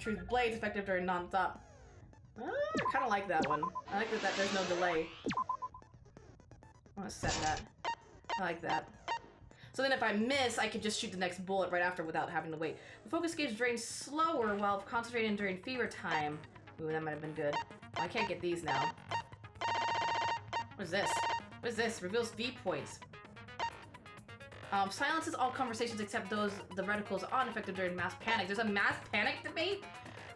truth blades effective during non-stop. I kind of like that one. I like that there's no delay. I'm gonna set that. I like that. So then if I miss, I can just shoot the next bullet right after without having to wait. The focus gauge drains slower while concentrating during fever time. Ooh, that might have been good. Oh, I can't get these now. What is this? What is this? Reveals V points. Silences all conversations except those the reticles on effective during mass panic. There's a mass panic debate?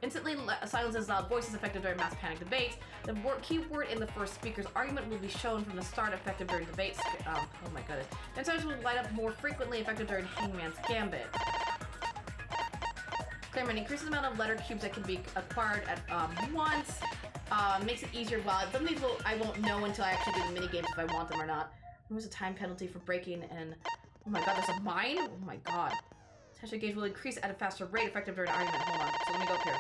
Instantly silences loud voices effective during mass panic debates. The key word in the first speaker's argument will be shown from the start effective during debates. Oh my goodness. And silences will light up more frequently effective during Hangman's Gambit. Clearman increases the amount of letter cubes that can be acquired at once. Makes it easier. Well, some of these I won't know until I actually do the minigames if I want them or not. There's a time penalty for breaking and... Oh my god, there's a mine? Oh my god. Attention gauge will increase at a faster rate effective during argument. Hold on. So let me go up here.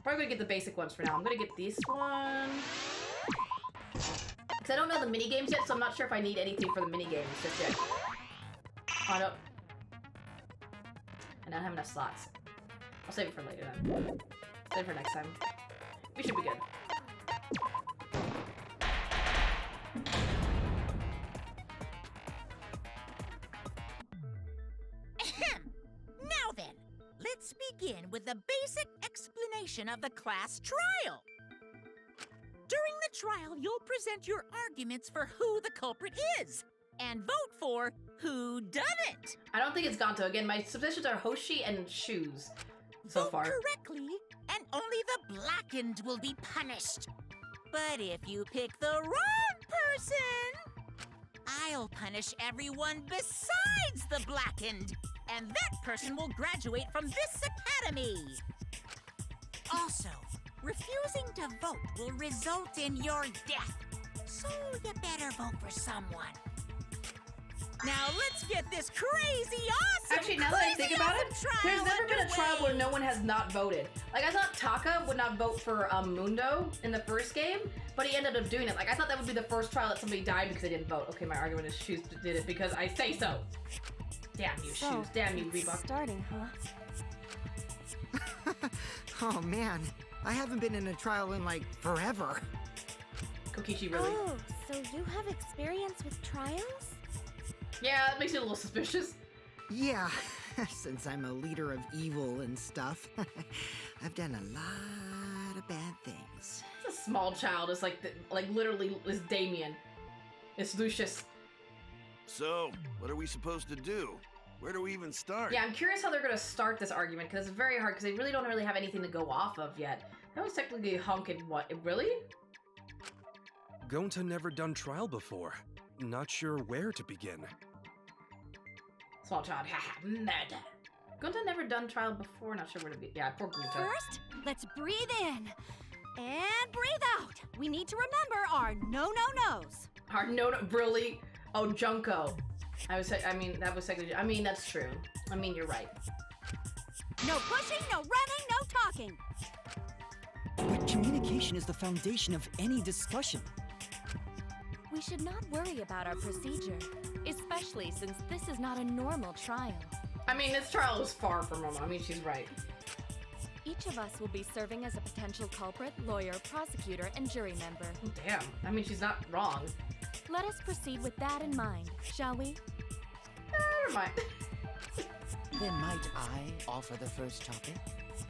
Probably gonna get the basic ones for now. I'm gonna get this one. Because I don't know the mini games yet, so I'm not sure if I need anything for the mini games just yet. Oh no. I don't have enough slots. I'll save it for later then. Save it for next time. We should be good. Now then, let's begin with the basic explanation of the class trial. During the trial, you'll present your arguments for who the culprit is, and vote for who done it. I don't think it's Ganto. Again, my submissions are Hoshi and Shoes so Vote far. correctly, and only the blackened will be punished. But if you pick the wrong person, I'll punish everyone besides the blackened, and that person will graduate from this academy. Also, refusing to vote will result in your death, so you better vote for someone. Now let's get this crazy awesome, Actually, now that I think about it, there's never been a trial where no one has not voted. Like, I thought Taka would not vote for Mundo in the first game, but he ended up doing it. Like, I thought that would be the first trial that somebody died because they didn't vote. Okay, my argument is Shoes did it because I say so. Damn you, Shoes. Damn you, Reebok. Starting, huh? Oh man, I haven't been in a trial in like forever. Kokichi, really? Oh, so you have experience with trials? Yeah, that makes you a little suspicious. Yeah, since I'm a leader of evil and stuff, I've done a lot of bad things. It's a small child. It's like literally, it's Damien. It's Lucius. So, what are we supposed to do? Where do we even start? Yeah, I'm curious how they're gonna start this argument because it's very hard because they really don't have anything to go off of yet. That was technically Hunk and what? Really? Gonta never done trial before. Not sure where to begin. Small child, haha, murder. Gunta never done trial before, not sure where to be. Yeah, poor Gunta. First, let's breathe in and breathe out. We need to remember our no-no-nos. Our no, really? Oh, Junko. That was second. I mean, that's true. I mean, you're right. No pushing, no running, no talking. But communication is the foundation of any discussion. We should not worry about our procedure, especially since this is not a normal trial. I mean, this trial is far from normal. I mean, she's right. Each of us will be serving as a potential culprit, lawyer, prosecutor, and jury member. Damn. I mean, she's not wrong. Let us proceed with that in mind, shall we? Never mind. Then might I offer the first topic?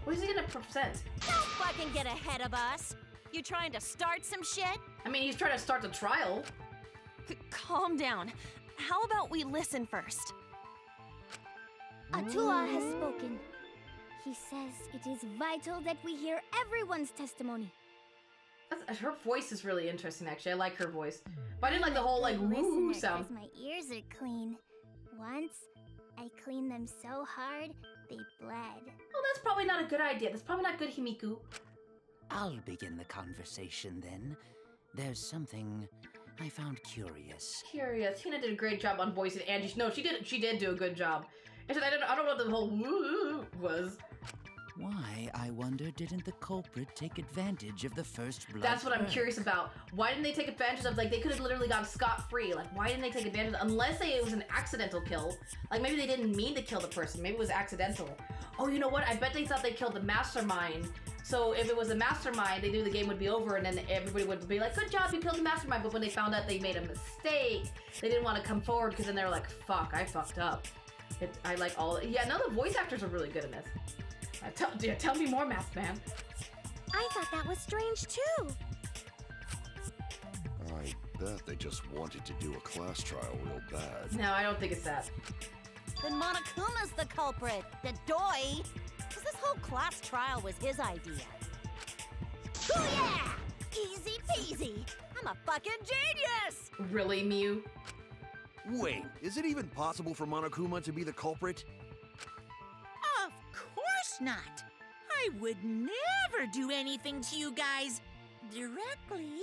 What is he gonna present? Don't fucking get ahead of us. You trying to start some shit? I mean, he's trying to start the trial. Calm down. How about we listen first? Atua has spoken. He says it is vital that we hear everyone's testimony. Her voice is really interesting, actually. I like her voice. But I didn't like the whole, like, woo sound. My ears are clean. Once, I cleaned them so hard, they bled. Well, that's probably not a good idea. That's probably not good, Himiku. I'll begin the conversation then. There's something I found curious. Curious. Tina did a great job on voicing Angie. No, she did do a good job. I don't know what the whole woo was. Why, I wonder, didn't the culprit take advantage of the first blood? That's what I'm perk? curious about. Why didn't they take advantage of, like, they could have literally gone scot-free. Like, why didn't they take advantage of, unless it was an accidental kill. Like, maybe they didn't mean to kill the person. Maybe it was accidental. Oh, you know what? I bet they thought they killed the mastermind. So if it was a mastermind, they knew the game would be over, and then everybody would be like, good job, you killed the mastermind. But when they found out they made a mistake, they didn't want to come forward, because then they were like, fuck, I fucked up. I like all... Yeah, no, the voice actors are really good in this. Tell me more, Masked Man. I thought that was strange too. I bet they just wanted to do a class trial real bad. No, I don't think it's that. Then Monokuma's the culprit, the doy. Because this whole class trial was his idea. Oh yeah! Easy peasy. I'm a fucking genius! Really, Mew? Wait, is it even possible for Monokuma to be the culprit? Of course not. I would never do anything to you guys directly.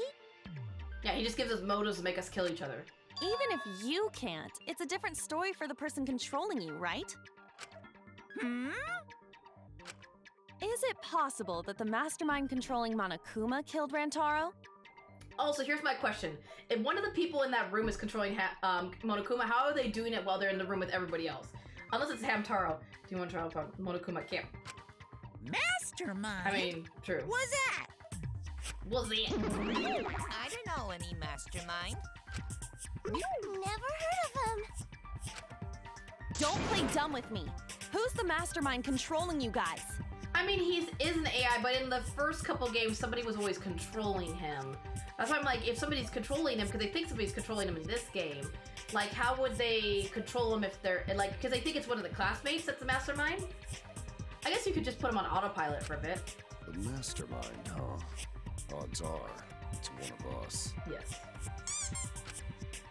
Yeah, he just gives us motives to make us kill each other. Even if you can't, it's a different story for the person controlling you, right? Hmm? Is it possible that the mastermind controlling Monokuma killed Rantaro? Also, here's my question. If one of the people in that room is controlling Monokuma, how are they doing it while they're in the room with everybody else? Unless it's Hamtaro. Do you want to try Monokuma can't? Mastermind? I mean, true. What's that? Was it? I don't know any mastermind. Never heard of him. Don't play dumb with me. Who's the mastermind controlling you guys? I mean, he is an AI, but in the first couple games, somebody was always controlling him. That's why I'm like, if somebody's controlling him, because they think somebody's controlling him in this game, like, how would they control him if they're, like, because they think it's one of the classmates that's the mastermind? I guess you could just put him on autopilot for a bit. The mastermind, huh? Odds are, it's one of us. Yes.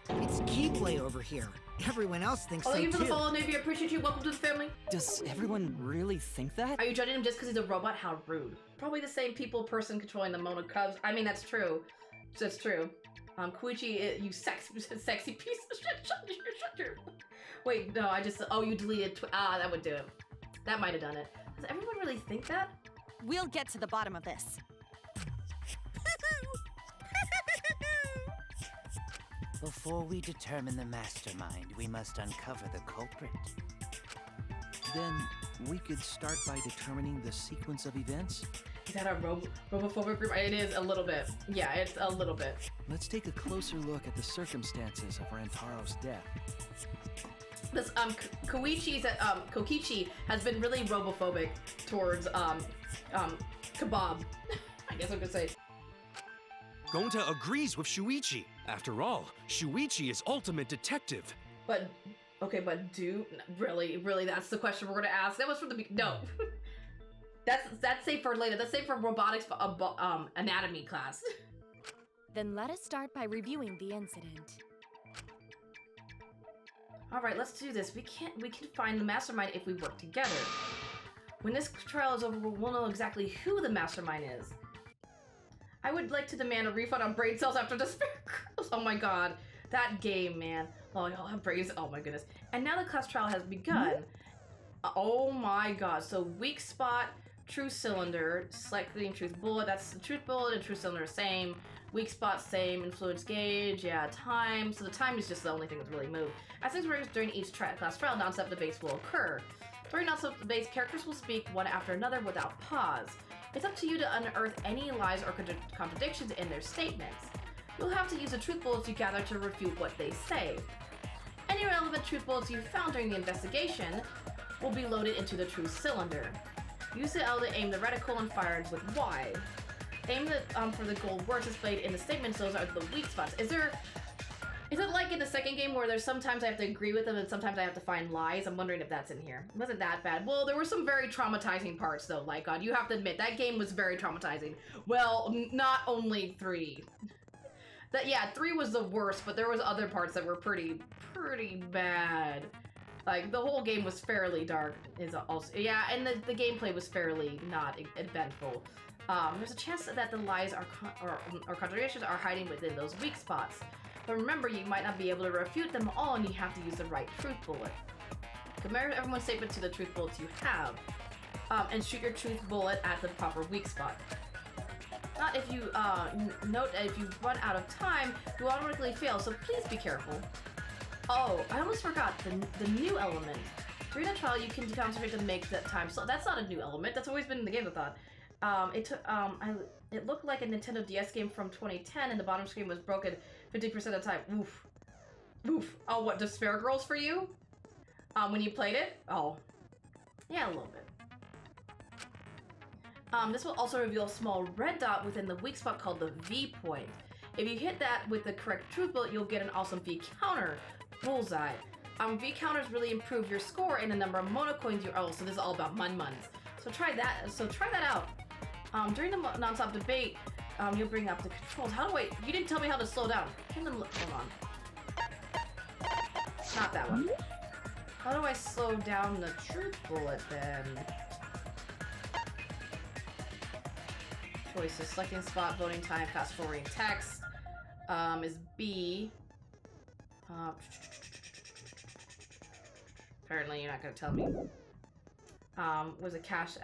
It's Keyblade over here. Everyone else thinks Oh, so thank you for the too. follow, Navy. I appreciate you. Welcome to the family. Does everyone really think that? Are you judging him just because he's a robot? How rude. Probably the same person controlling the Mono Cubs. I mean, that's true. That's true. Koichi, you sexy piece of shit. Shut your... Wait, no, I just... Oh, you deleted... that would do it. That might have done it. Does everyone really think that? We'll get to the bottom of this. Before we determine the mastermind, we must uncover the culprit. Then we could start by determining the sequence of events. Is that a robophobic group? It is a little bit. Yeah, it's a little bit. Let's take a closer look at the circumstances of Rantaro's death. This Kokichi has been really robophobic towards Kebab. I guess I could say. Gonta agrees with Shuichi. After all, Shuichi is ultimate detective. But okay, but really that's the question we're gonna ask. That was from the no. That's safe for later. That's safe for robotics anatomy class. Then let us start by reviewing the incident. All right, let's do this. We can find the mastermind if we work together. When this trial is over, we'll know exactly who the mastermind is. I would like to demand a refund on brain cells after Despair Girls. Oh my god, that game, man. Oh, I'll have brains. Oh my goodness. And now the class trial has begun. Oh my god. So weak spot, true cylinder, selecting truth bullet. That's the truth bullet and truth cylinder same. Weak spot same. Influence gauge. Yeah, time. So the time is just the only thing that's really moved. As things progress during each class trial, non-stop debates will occur. During non-stop debates, characters will speak one after another without pause. It's up to you to unearth any lies or contradictions in their statements. You'll have to use the truth bullets you gather to refute what they say. Any relevant truth bullets you found during the investigation will be loaded into the truth cylinder. Use the L to aim the reticle and fire it with Y. Aim for the gold words displayed in the statements. Those are the weak spots. Is it like in the second game where there's sometimes I have to agree with them and sometimes I have to find lies? I'm wondering if that's in here. It wasn't that bad. Well, there were some very traumatizing parts though, like God. You have to admit, that game was very traumatizing. Well, not only 3. Yeah, 3 was the worst, but there was other parts that were pretty bad. Like, the whole game was fairly dark. Yeah, and the gameplay was fairly not eventful. There's a chance that the lies or contradictions are hiding within those weak spots. But remember, you might not be able to refute them all, and you have to use the right truth bullet. Compare everyone's statement to the truth bullets you have. and shoot your truth bullet at the proper weak spot. Not if you note that if you run out of time, you automatically fail, so please be careful. Oh, I almost forgot the new element. During the trial, you can concentrate to make that time slow. That's not a new element. That's always been in the game, I thought. It looked like a Nintendo DS game from 2010, and the bottom screen was broken 50% of the time. Oof. Oof. Oh, what, Despair Girls for you? When you played it? Oh. Yeah, a little bit. This will also reveal a small red dot within the weak spot called the V point. If you hit that with the correct truth bullet, you'll get an awesome V counter. Bullseye. V counters really improve your score and the number of mono coins you so this is all about mun-muns. So try that out. During the non-stop debate, you'll bring up the controls. How do I, you didn't tell me how to slow down. Hold on. Not that one. How do I slow down the truth bullet then? Choices, selecting spot, voting time, fast forwarding text, is B. Apparently you're not gonna tell me. Was a cash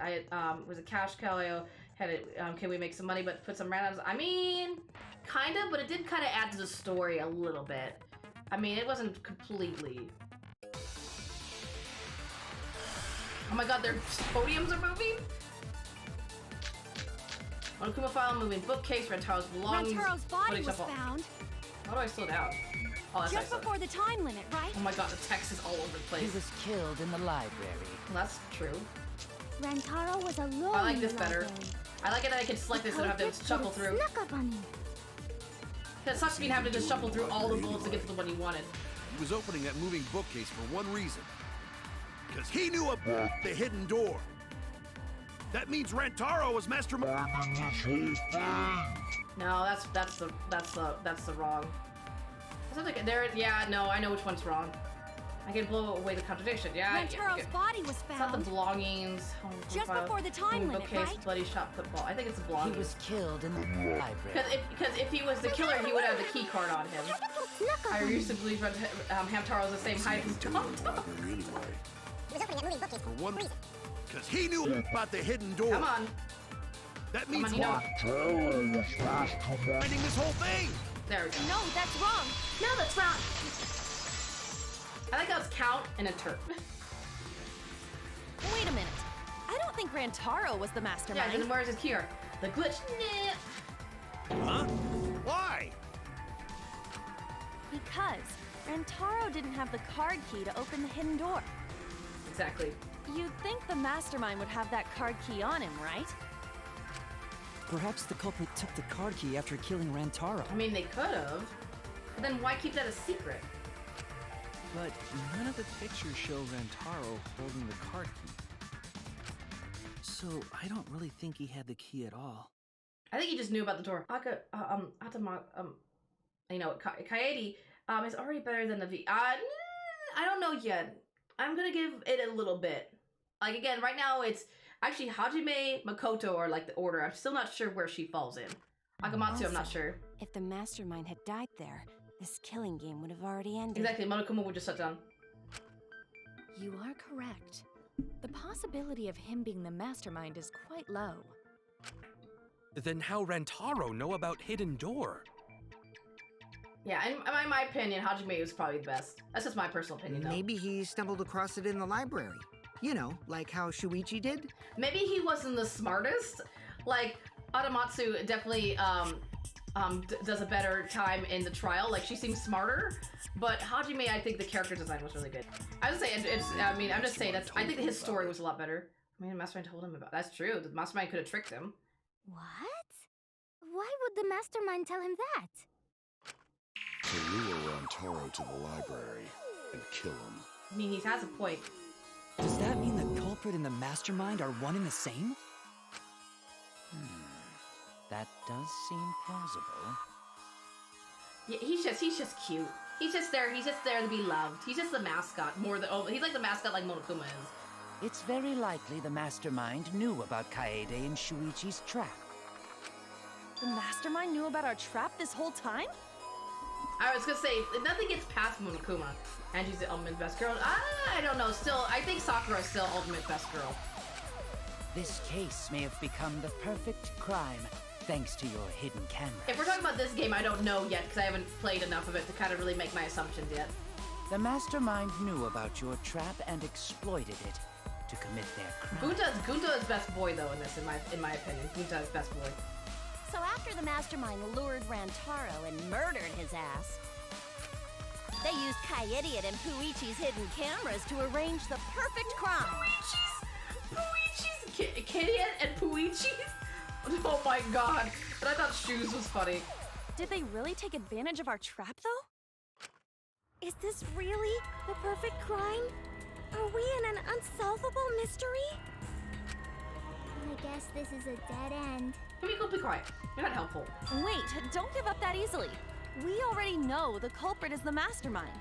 cow, had it, can we make some money but put some randoms? I mean, kind of, but it did kind of add to the story a little bit. I mean, it wasn't completely. Oh my god, their podiums are moving? Monokuma file, moving bookcase, Rentaro's belongings. Rentaro's body was found. How do I slow down? Oh, that's just before the time limit, right? Oh my god, the text is all over the place. He was killed in the library. Well, that's true. Rentaro was alone. I like this better. I like it that I can select this and have to shuffle through. Snuck up on you. That sucks me having to just shuffle through all the bullets to get to the one you wanted. He was opening that moving bookcase for one reason. Because he knew about the hidden door. That means Rentaro was masterminding this whole thing. No, that's the wrong. Sounds like there. Yeah, no, I know which one's wrong. I can blow away the contradiction. Yeah. Rentaro's body was found. It's not the belongings. Just before the time limit, bookcase, right? Bloody shot football. I think it's the belongings. He was killed in the library. Because if he was the killer, he would have the key card on him. I used to believe Hamtaro is the same height as Tom. Anyway. He was opening that moving bookcase for one reason. Because he knew about the hidden door. Come on. That means Rentaro was masterminding this whole thing. There we go. No, that's wrong. No, that's wrong. I like how it's count and a turf. Wait a minute. I don't think Rantaro was the mastermind. Yeah, then where's his key? The glitch. Huh? Why? Because Rantaro didn't have the card key to open the hidden door. Exactly. You'd think the mastermind would have that card key on him, right? Perhaps the culprit took the card key after killing Rantaro. I mean, they could have. But then why keep that a secret? But none of the pictures show Rantaro holding the card key. So I don't really think he had the key at all. I think he just knew about the door. You know, Kaede is already better than the V. I don't know yet. I'm gonna give it a little bit. Like again, right now it's actually Hajime, Makoto are like the order. I'm still not sure where she falls in. Akamatsu, Also, I'm not sure. If the mastermind had died there, this killing game would have already ended. Exactly, Monokuma would just shut down. You are correct. The possibility of him being the mastermind is quite low. Then how Rantaro know about Hidden Door? Yeah, in my opinion, Hajime is probably the best. That's just my personal opinion, though. Maybe he stumbled across it in the library. You know, like how Shuichi did. Maybe he wasn't the smartest. Like, Adamatsu definitely does a better time in the trial. Like, she seems smarter. But Hajime, I think the character design was really good. I would say, I'm just saying, I think his story was a lot better. I mean, the Mastermind told him about that's true. The Mastermind could have tricked him. What? Why would the Mastermind tell him that? To lure Rantaro to the library and kill him. I mean, he has a point. Does that mean the culprit and the mastermind are one and the same? That does seem plausible. Yeah, he's just cute. He's just there to be loved. He's just the mascot more than he's like the mascot like Monokuma is. It's very likely the mastermind knew about Kaede and Shuichi's trap. The mastermind knew about our trap this whole time? I was gonna say, nothing gets past Monokuma. And she's the ultimate best girl. I don't know, still, I think Sakura is still ultimate best girl. This case may have become the perfect crime, thanks to your hidden camera. If we're talking about this game, I don't know yet, because I haven't played enough of it to kind of really make my assumptions yet. The mastermind knew about your trap and exploited it to commit their crime. Gunta is best boy, though, in this, in my opinion. Gunta is best boy. So after the mastermind lured Rantaro and murdered his ass, they used Kaidiot and Puichi's hidden cameras to arrange the perfect crime. Puichi's Kaidiot and Puichi's? Oh my god. But I thought Shoes was funny. Did they really take advantage of our trap, though? Is this really the perfect crime? Are we in an unsolvable mystery? I guess this is a dead end. Can we go be quiet? You're not helpful. Wait, don't give up that easily. We already know the culprit is the mastermind.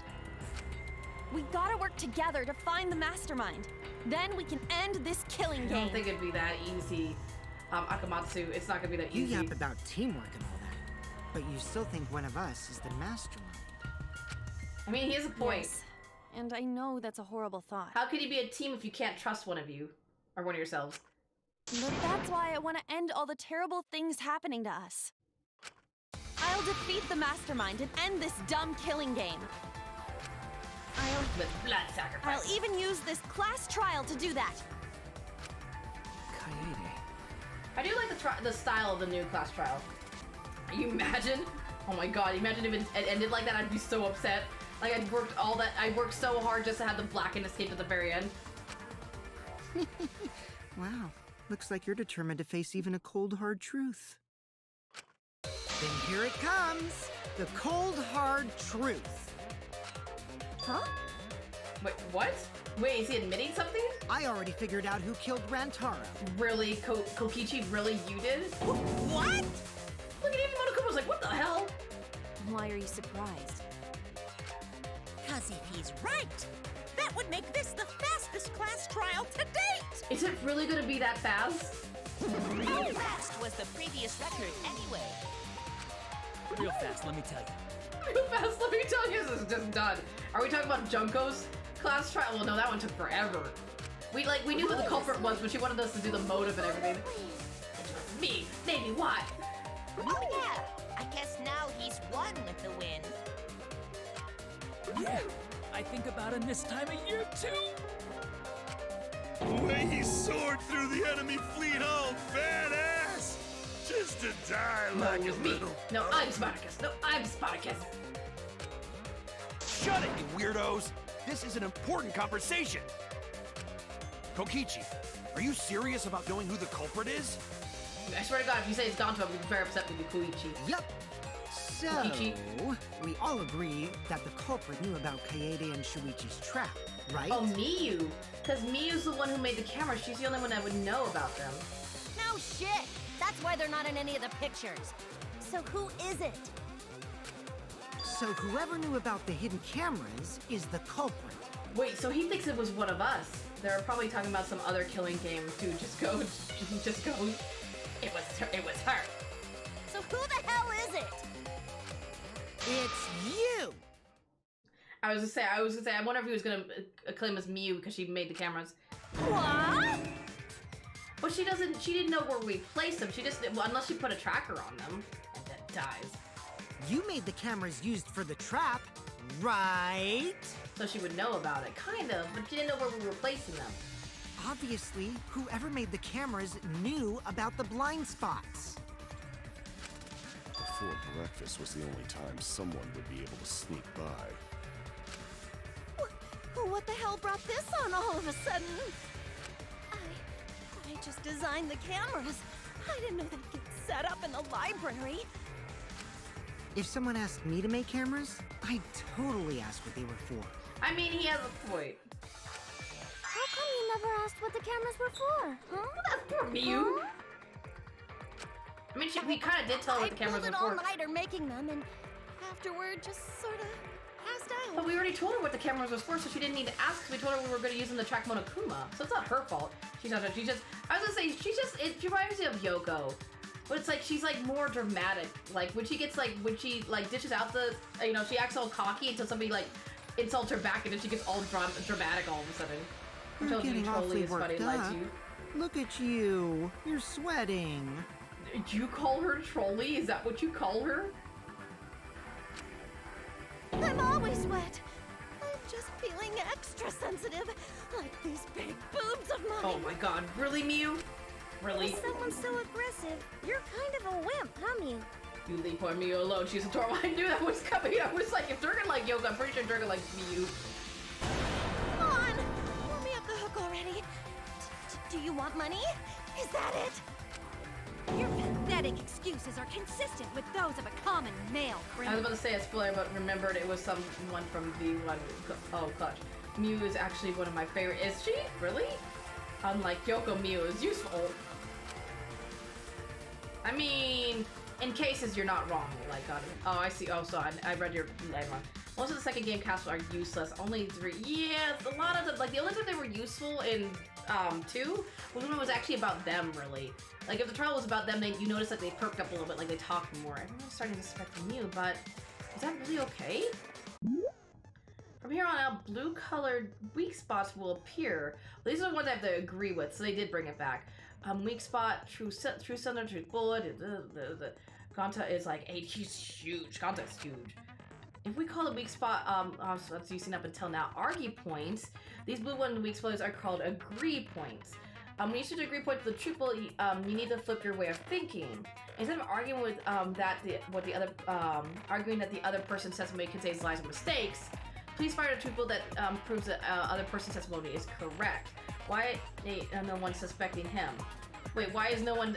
We gotta work together to find the mastermind. Then we can end this killing game. I don't think it'd be that easy. Akamatsu, it's not gonna be that You easy. yap about teamwork and all that, but you still think one of us is the mastermind. I mean, he has a point. Yes. And I know that's a horrible thought. How could you be a team if you can't trust one of you? Or one of yourselves? But that's why I want to end all the terrible things happening to us. I'll defeat the mastermind and end this dumb killing game. With blood sacrifice. I'll even use this class trial to do that. Kaede. I do like the style of the new class trial. You imagine? Oh my god, imagine if it ended like that, I'd be so upset. Like, I worked so hard just to have the Blackened escape at the very end. Wow, looks like you're determined to face even a cold, hard truth. Then here it comes, the cold, hard truth. Huh? Wait, what? Wait, is he admitting something? I already figured out who killed Rantaro. Really? Kokichi, really you did? What? Look at even Monokuma's like, what the hell? Why are you surprised? Because if he's right, that would make this the fastest class trial to date! Is it really gonna be that fast? How fast was the previous record anyway? Real fast, let me tell you. Real fast, let me tell you, this is just done. Are we talking about Junko's class trial? Well, no, that one took forever. We knew who the culprit was, but she wanted us to do the motive and everything. Me, maybe why? Oh yeah, I guess now he's won with the win. Yeah, I think about him this time of year too. The way he soared through the enemy fleet, all badass! Just to die like it was me. No, I'm Spartacus. No, I'm Spartacus. Shut it, you weirdos! This is an important conversation! Kokichi, are you serious about knowing who the culprit is? I swear to God, if you say it's Gonto, I'm gonna be very upset with you, Koichi. Yep. So, Kokichi. we all agree that the culprit knew about Kaede and Shuichi's trap, right? Oh, Miyu. Because Miyu's the one who made the camera. She's the only one that would know about them. No shit! That's why they're not in any of the pictures. So who is it? So whoever knew about the hidden cameras is the culprit. Wait, so he thinks it was one of us. They're probably talking about some other killing game. Dude, just go. Just go. It was her. So who the hell is it? It's you! I was gonna say, I wonder if he was gonna claim as Miyu because she made the cameras. What? But she didn't know where we placed them. She just, well, unless she put a tracker on them and then dies. You made the cameras used for the trap, right? So she would know about it, kind of, but she didn't know where we were placing them. Obviously, whoever made the cameras knew about the blind spots. Before breakfast was the only time someone would be able to sneak by. What the hell brought this on all of a sudden? I just designed the cameras. I didn't know they'd get set up in the library. If someone asked me to make cameras, I'd totally ask what they were for. I mean, he has a point. How come you never asked what the cameras were for, huh? That's poor Miyu. Huh? I mean, we kind of did tell her what the cameras were I for. pulled an all-nighter making them, and afterward just sort of passed out. But we already told her what the cameras was for, so she didn't need to ask. We told her we were going to use them to track Monokuma, so it's not her fault. I was gonna say, she reminds me of Yoko. But it's like, she's like more dramatic. Like, when she dishes out the, she acts all cocky until somebody like insults her back, and then she gets all dramatic all of a sudden. You're getting awfully worked up. Look at you. You're sweating. You call her Trolley? Is that what you call her? I'm always wet. I'm just feeling extra sensitive, like these big boobs of mine. Oh my god, really, Mew? Really? If someone's so aggressive, you're kind of a wimp, huh, Mew? You leave poor Mew alone. She's adorable. I knew that was coming. I was like, if Durgan like Yoko, I'm pretty sure Durgan likes Mew. Come on! Let me off the hook already. Do you want money? Is that it? Your pathetic excuses are consistent with those of a common male I was criminal. about to say a spoiler, but remembered it was someone from V1. Oh, clutch. Mew is actually one of my favorite. Is she? Really? Unlike Yoko, Mew is useful. I mean, in cases you're not wrong. Like, oh, I see. Oh, so I read your line wrong. Most of the second game casts are useless. Only 3. Yeah, a lot of them. Like, the only time they were useful in 2 was when it was actually about them, really. Like, if the trial was about them, you notice that they perked up a little bit, like they talked more. Everyone's starting to suspect Mew, but is that really okay? From here on out, blue-colored weak spots will appear. Well, these are the ones I have to agree with, so they did bring it back. Weak spot, true center, true bullet. Gonta is like 8. He's huge. Gonta is huge. If we call a weak spot, so that's using up until now, argue points. These blue one weak spots are called agree points. When you switch to agree point to the truth bullet, you need to flip your way of thinking. Instead of arguing with arguing that the other person's testimony contains lies or mistakes, please find a truth bullet that proves that other person's testimony is correct. Why no one suspecting him? Wait, why is no one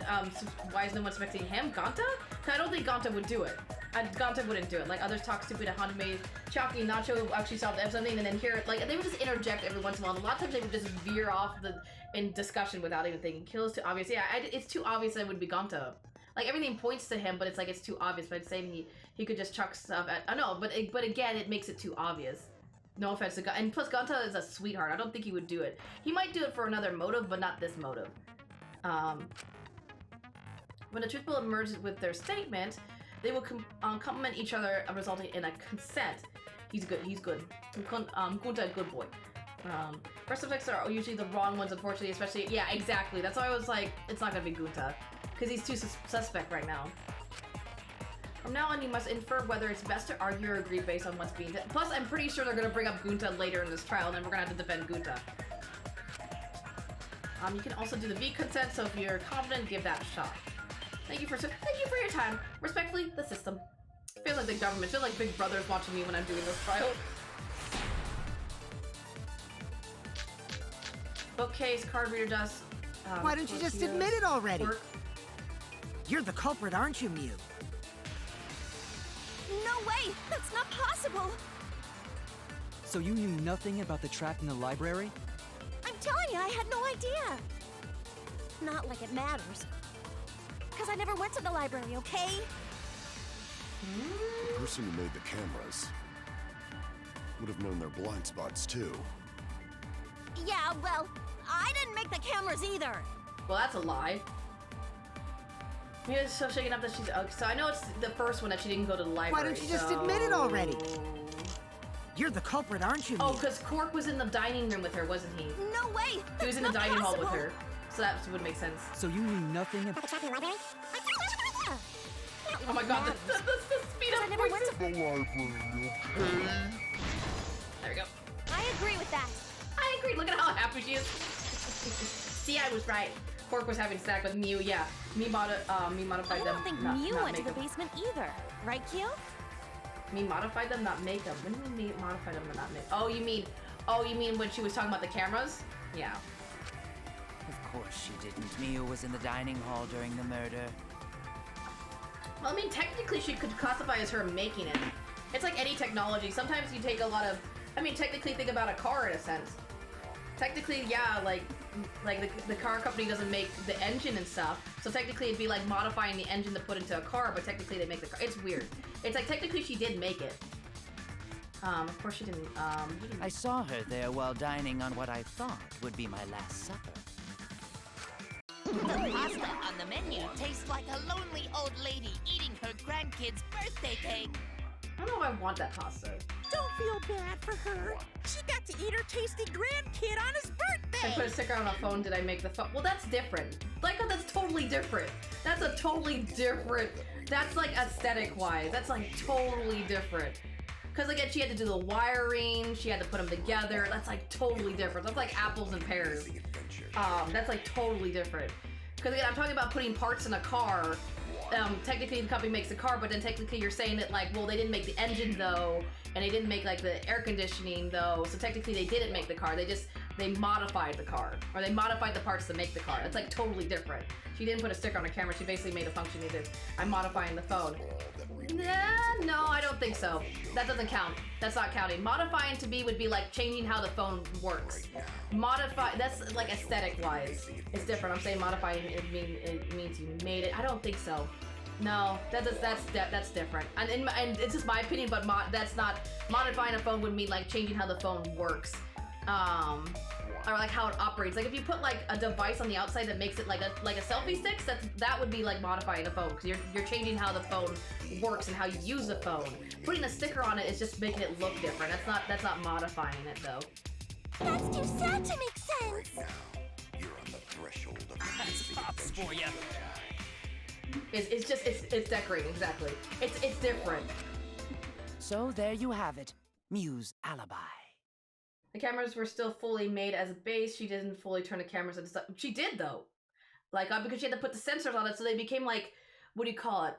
suspecting him? Gonta? I don't think Gonta would do it. Gonta wouldn't do it. Like, others talk stupid at Haname, Chalky, Nacho actually solved something and then hear it. Like, they would just interject every once in a while. A lot of times they would just veer off in discussion without even thinking. Kill is too obvious. Yeah, it's too obvious that it would be Gonta. Like, everything points to him, but it's like it's too obvious. But I'm saying he could just chuck stuff at. I know, but again, it makes it too obvious. No offense to Gonta. And plus, Gonta is a sweetheart. I don't think he would do it. He might do it for another motive, but not this motive. When the truth bullet merges with their statement, they will complement each other, resulting in a consent. He's good. Gunta, good boy. Rest effects are usually the wrong ones, unfortunately, especially. Yeah, exactly. That's why I was like, it's not gonna be Gunta. Because he's too suspect right now. From now on, you must infer whether it's best to argue or agree based on what's being done. Plus, I'm pretty sure they're gonna bring up Gunta later in this trial, and then we're gonna have to defend Gunta. You can also do the V consent, so if you're confident, give that a shot. Thank you for your time. Respectfully, the system. Feel like the government. Feel like Big Brother's watching me when I'm doing this trial. Bookcase, card reader dust. Why don't you just admit it already? Work. You're the culprit, aren't you, Mew? No way! That's not possible! So you knew nothing about the trap in the library? I'm telling you, I had no idea! Not like it matters. Because I never went to the library, okay? The person who made the cameras would have known their blind spots, too. Yeah, well, I didn't make the cameras either! Well, that's a lie. Mia's so shaken up that she's... so I know it's the first one that she didn't go to the library. Why don't you just admit it already? You're the culprit, aren't you, Mew? Oh, because Cork was in the dining room with her, wasn't he? No way! He was in the dining hall with her. So that would make sense. So you knew nothing about the library? Oh my god, the speed up. I never went to the library. There we go. I agree with that. I agree. Look at how happy she is. See, I was right. Cork was having sex with Mew. Yeah, me modified them. I don't think Mew went to the basement either, right, Kyo? Me modified them, not make them. When do we modify them and not make? Oh, you mean when she was talking about the cameras? Yeah. Of course she didn't. Mew was in the dining hall during the murder. Well, I mean, technically she could classify as her making it. It's like any technology. Sometimes you take a lot of... I mean, technically think about a car in a sense. Technically, yeah, like the car company doesn't make the engine and stuff. So technically it'd be like modifying the engine to put into a car, but technically they make the car. It's weird. It's like technically she did make it. Of course she didn't, I saw her there while dining on what I thought would be my last supper. The pasta on the menu tastes like a lonely old lady eating her grandkid's birthday cake. I don't know if I want that pasta. Don't feel bad for her. She got to eat her tasty grandkid on his birthday. I put a sticker on a phone, did I make the phone? Well, that's different. Like, that's totally different. That's a totally different. That's like aesthetic-wise. That's like totally different. Because again, she had to do the wiring, she had to put them together. That's like totally different. That's like apples and pears. That's like totally different. Because again, I'm talking about putting parts in a car. Technically the company makes the car, but then technically you're saying that like, well, they didn't make the engine though, and they didn't make like the air conditioning though, so technically they didn't make the car. They modified the car, or they modified the parts to make the car. It's like totally different. She didn't put a sticker on a camera, she basically made a function. I'm modifying the phone. No, I don't think so. That doesn't count. That's not counting. Modifying to me would be like changing how the phone works. Modify, that's like aesthetic wise. It's different. I'm saying modifying, it means you made it. I don't think so. No, that's different. And it's just my opinion, but that's not, modifying a phone would mean like changing how the phone works. Or like how it operates. Like if you put like a device on the outside that makes it like a selfie stick, that would be like modifying a phone, because you're changing how the phone works and how you use the phone. Putting a sticker on it is just making it look different. That's not modifying it though. That's too sad to make sense. You're on the threshold of That's pops for you. It's decorating, exactly. It's different. So there you have it. Muse alibi. The cameras were still fully made as a base. She didn't fully turn the cameras into stuff. She did though. Like because she had to put the sensors on it, so they became like, what do you call it?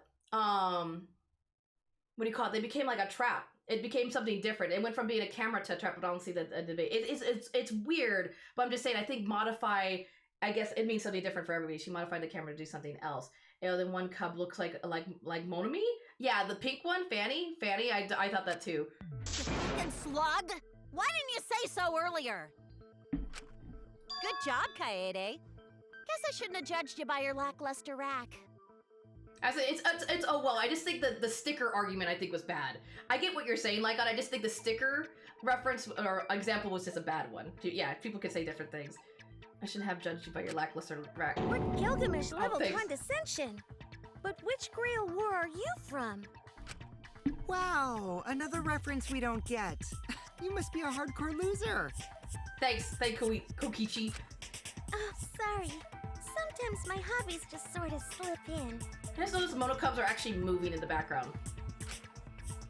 They became like a trap. It became something different. It went from being a camera to a trap, but I don't see the debate. It's weird, but I'm just saying, I think modify, I guess it means something different for everybody. She modified the camera to do something else. You know, the one cub looks like Monami? Yeah, the pink one, Fanny, I thought that too. You fucking slug! Why didn't you say so earlier? Good job, Kaede. Guess I shouldn't have judged you by your lackluster rack. I just think that the sticker argument I think was bad. I get what you're saying, Lycon. I just think the sticker reference or example was just a bad one. Yeah, people could say different things. I shouldn't have judged you by your lackluster rack. What Gilgamesh level thanks. condescension? But which Grail War are you from? Wow, another reference we don't get. You must be a hardcore loser. Thanks, Kokichi. Oh, sorry. Sometimes my hobbies just sort of slip in. I just noticed the Monocubs are actually moving in the background.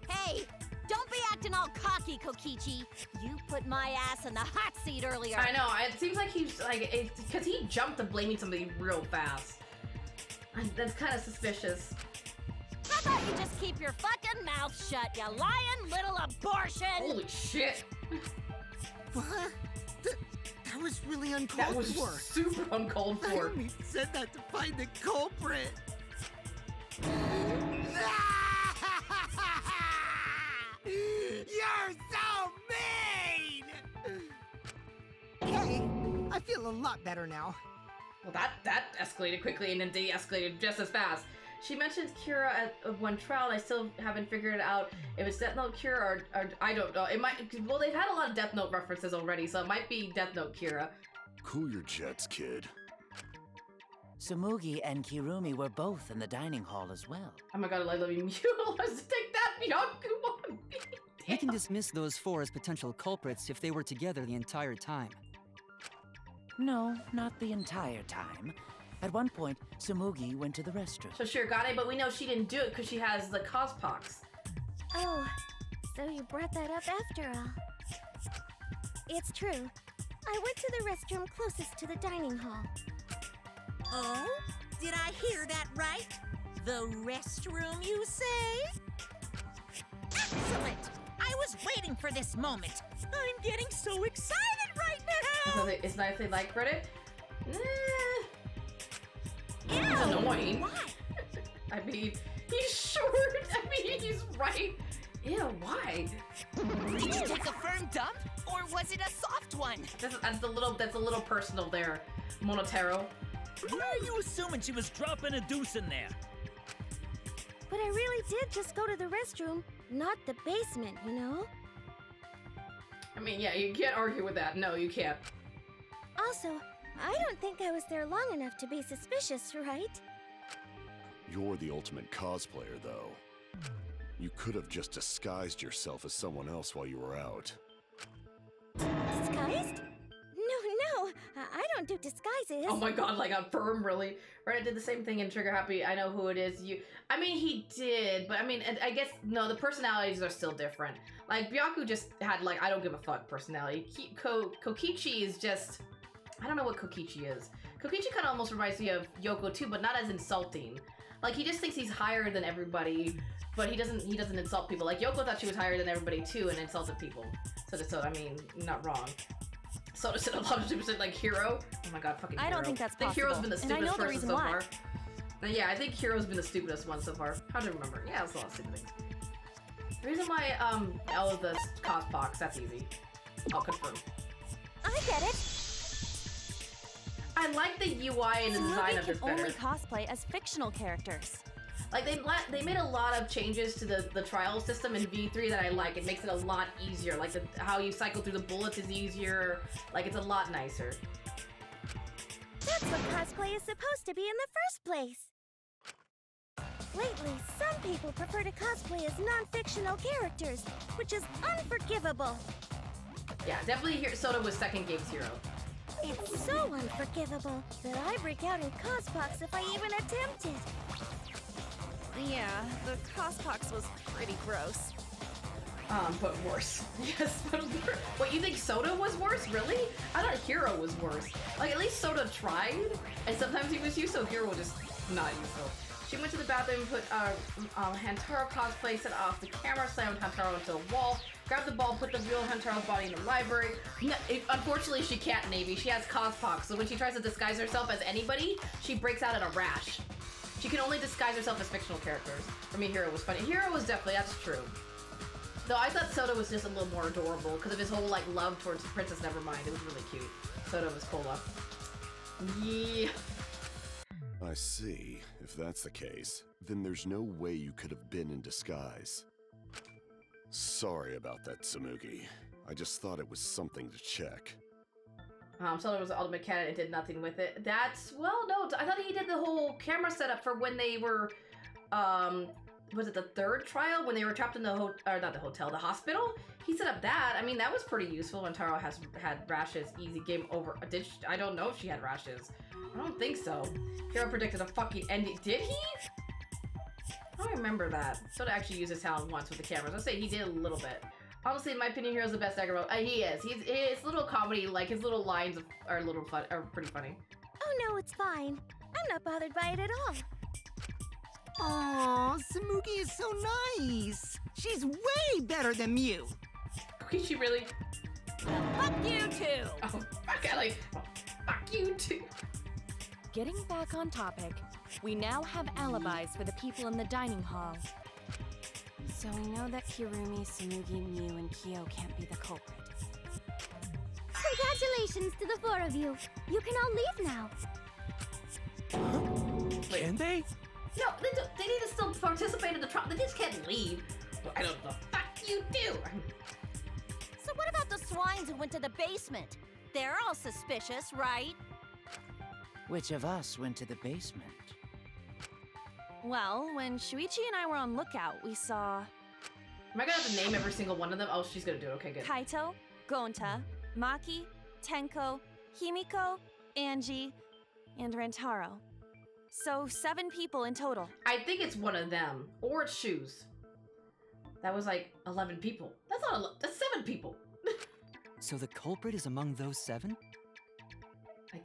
Hey, don't be acting all cocky, Kokichi. You put my ass in the hot seat earlier. I know, it seems like he's like, because he jumped to blaming somebody real fast. That's kind of suspicious. How about you just keep your fucking mouth shut, you lying little abortion? Holy shit. What? That was really uncalled That was for. super uncalled I for. only said that to find the culprit. You're so mean! Hey, I feel a lot better now. Well, that escalated quickly and then de-escalated just as fast. She mentions Kira at one trial, and I still haven't figured out if it's Death Note Kira or I don't know. It might, well, they've had a lot of Death Note references already, so it might be Death Note Kira. Cool your jets, kid. Sumugi and Kirumi were both in the dining hall as well. Oh my god, I love you. Let's take that, Byakuman! We can dismiss those four as potential culprits if they were together the entire time. No, not the entire time. At one point, Sumugi went to the restroom. So sure, got it, but we know she didn't do it because she has the cospox. Oh, so you brought that up after all. It's true. I went to the restroom closest to the dining hall. Oh? Did I hear that right? The restroom, you say? Excellent! I was waiting for this moment. I'm getting so excited right now! So it's nice they like Reddit? Ew, He's annoying. Why? I mean, he's short. I mean, he's right. Ew, why? Did you take a firm dump, or was it a soft one? That's a little personal there, Monotero. Why are you assuming she was dropping a deuce in there? But I really did just go to the restroom, not the basement, you know? I mean, yeah, you can't argue with that. No, you can't. Also, I don't think I was there long enough to be suspicious, right? You're the ultimate cosplayer, though. You could have just disguised yourself as someone else while you were out. Disguised? No, I don't do disguises. Oh my god, like a firm, really? Right, I did the same thing in Trigger Happy. I know who it is. I mean, he did, but I mean, I guess, no, the personalities are still different. Like, Byaku just had, like, I don't give a fuck personality. Kokichi is just, I don't know what Kokichi is. Kokichi kind of almost reminds me of Yoko too, but not as insulting. Like, he just thinks he's higher than everybody, but he doesn't insult people. Like, Yoko thought she was higher than everybody too and insulted people. So I mean, not wrong. Soda said a lot of stupid shit, like Hero. Oh my god, fucking Hero. I don't think that's possible. I think Hero's been the stupidest person so why. far. Yeah, I think Hero's been the stupidest one so far. How do I remember? Yeah, it's a lot of stupid things. The reason why L is the Cospox, that's easy. I'll confirm. I get it. I like the UI and the design of this better. Only cosplay as fictional characters. Like, they made a lot of changes to the trial system in V3 that I like. It makes it a lot easier. Like, how you cycle through the bullets is easier. Like, it's a lot nicer. That's what cosplay is supposed to be in the first place. Lately, some people prefer to cosplay as non-fictional characters, which is unforgivable. Yeah, definitely Soda was second Gabe's Hero. It's so unforgivable that I break out in Cospox if I even attempt it. Yeah, the Cospox was pretty gross. But worse. Yes, but worse. What, you think Soda was worse? Really? I thought Hero was worse. Like, at least Soda tried, and sometimes he was useful, Hero was just not useful. She went to the bathroom, put Hantaro cosplay, set off the camera, slammed Hantaro into a wall, grabbed the ball, put the real Hantaro's body in the library. No, unfortunately, she can't Navy. She has Cospox, so when she tries to disguise herself as anybody, she breaks out in a rash. She can only disguise herself as fictional characters. For me, Hero was funny. Hero was definitely, that's true. Though I thought Soda was just a little more adorable because of his whole, like, love towards Princess Nevermind. It was really cute. Soda was cola. Yeah. I see. If that's the case, then there's no way you could have been in disguise. Sorry about that, Tsumugi. I just thought it was something to check. Soda was the ultimate candidate and did nothing with it. That's, well, no, I thought he did the whole camera setup for when they were, was it the third trial? When they were trapped in the the hospital? He set up that. I mean, that was pretty useful when Taro had rashes. Easy game over. I don't know if she had rashes. I don't think so. Hero predicted a fucking ending. Did he? I don't remember that. Soda actually used his talent once with the cameras. I'll say he did a little bit. Honestly, in my opinion, Hero's the best Danganronpa. He is. His little comedy, like his little lines are pretty funny. Oh no, it's fine. I'm not bothered by it at all. Aw, Tsumugi is so nice. She's way better than Mew. Okay, she really? Fuck you too. Oh, fuck you too. Getting back on topic, we now have alibis for the people in the dining hall. So we know that Kirumi, Tsumugi, Mew, and Kyo can't be the culprit. Congratulations to the four of you. You can all leave now. Can they? No, they need to still participate in the trial. They just can't leave. Well, I don't know. Fuck you do. So what about the swines who went to the basement? They're all suspicious, right? Which of us went to the basement? Well, when Shuichi and I were on lookout, we saw... Am I gonna have to name every single one of them? Oh, she's gonna do it. Okay, good. Kaito, Gonta, Maki, Tenko, Himiko, Angie, and Rantaro. So 7 people in total. I think it's one of them. Or it's Shoes. That was like 11 people. That's not that's 7 people. So the culprit is among those 7? I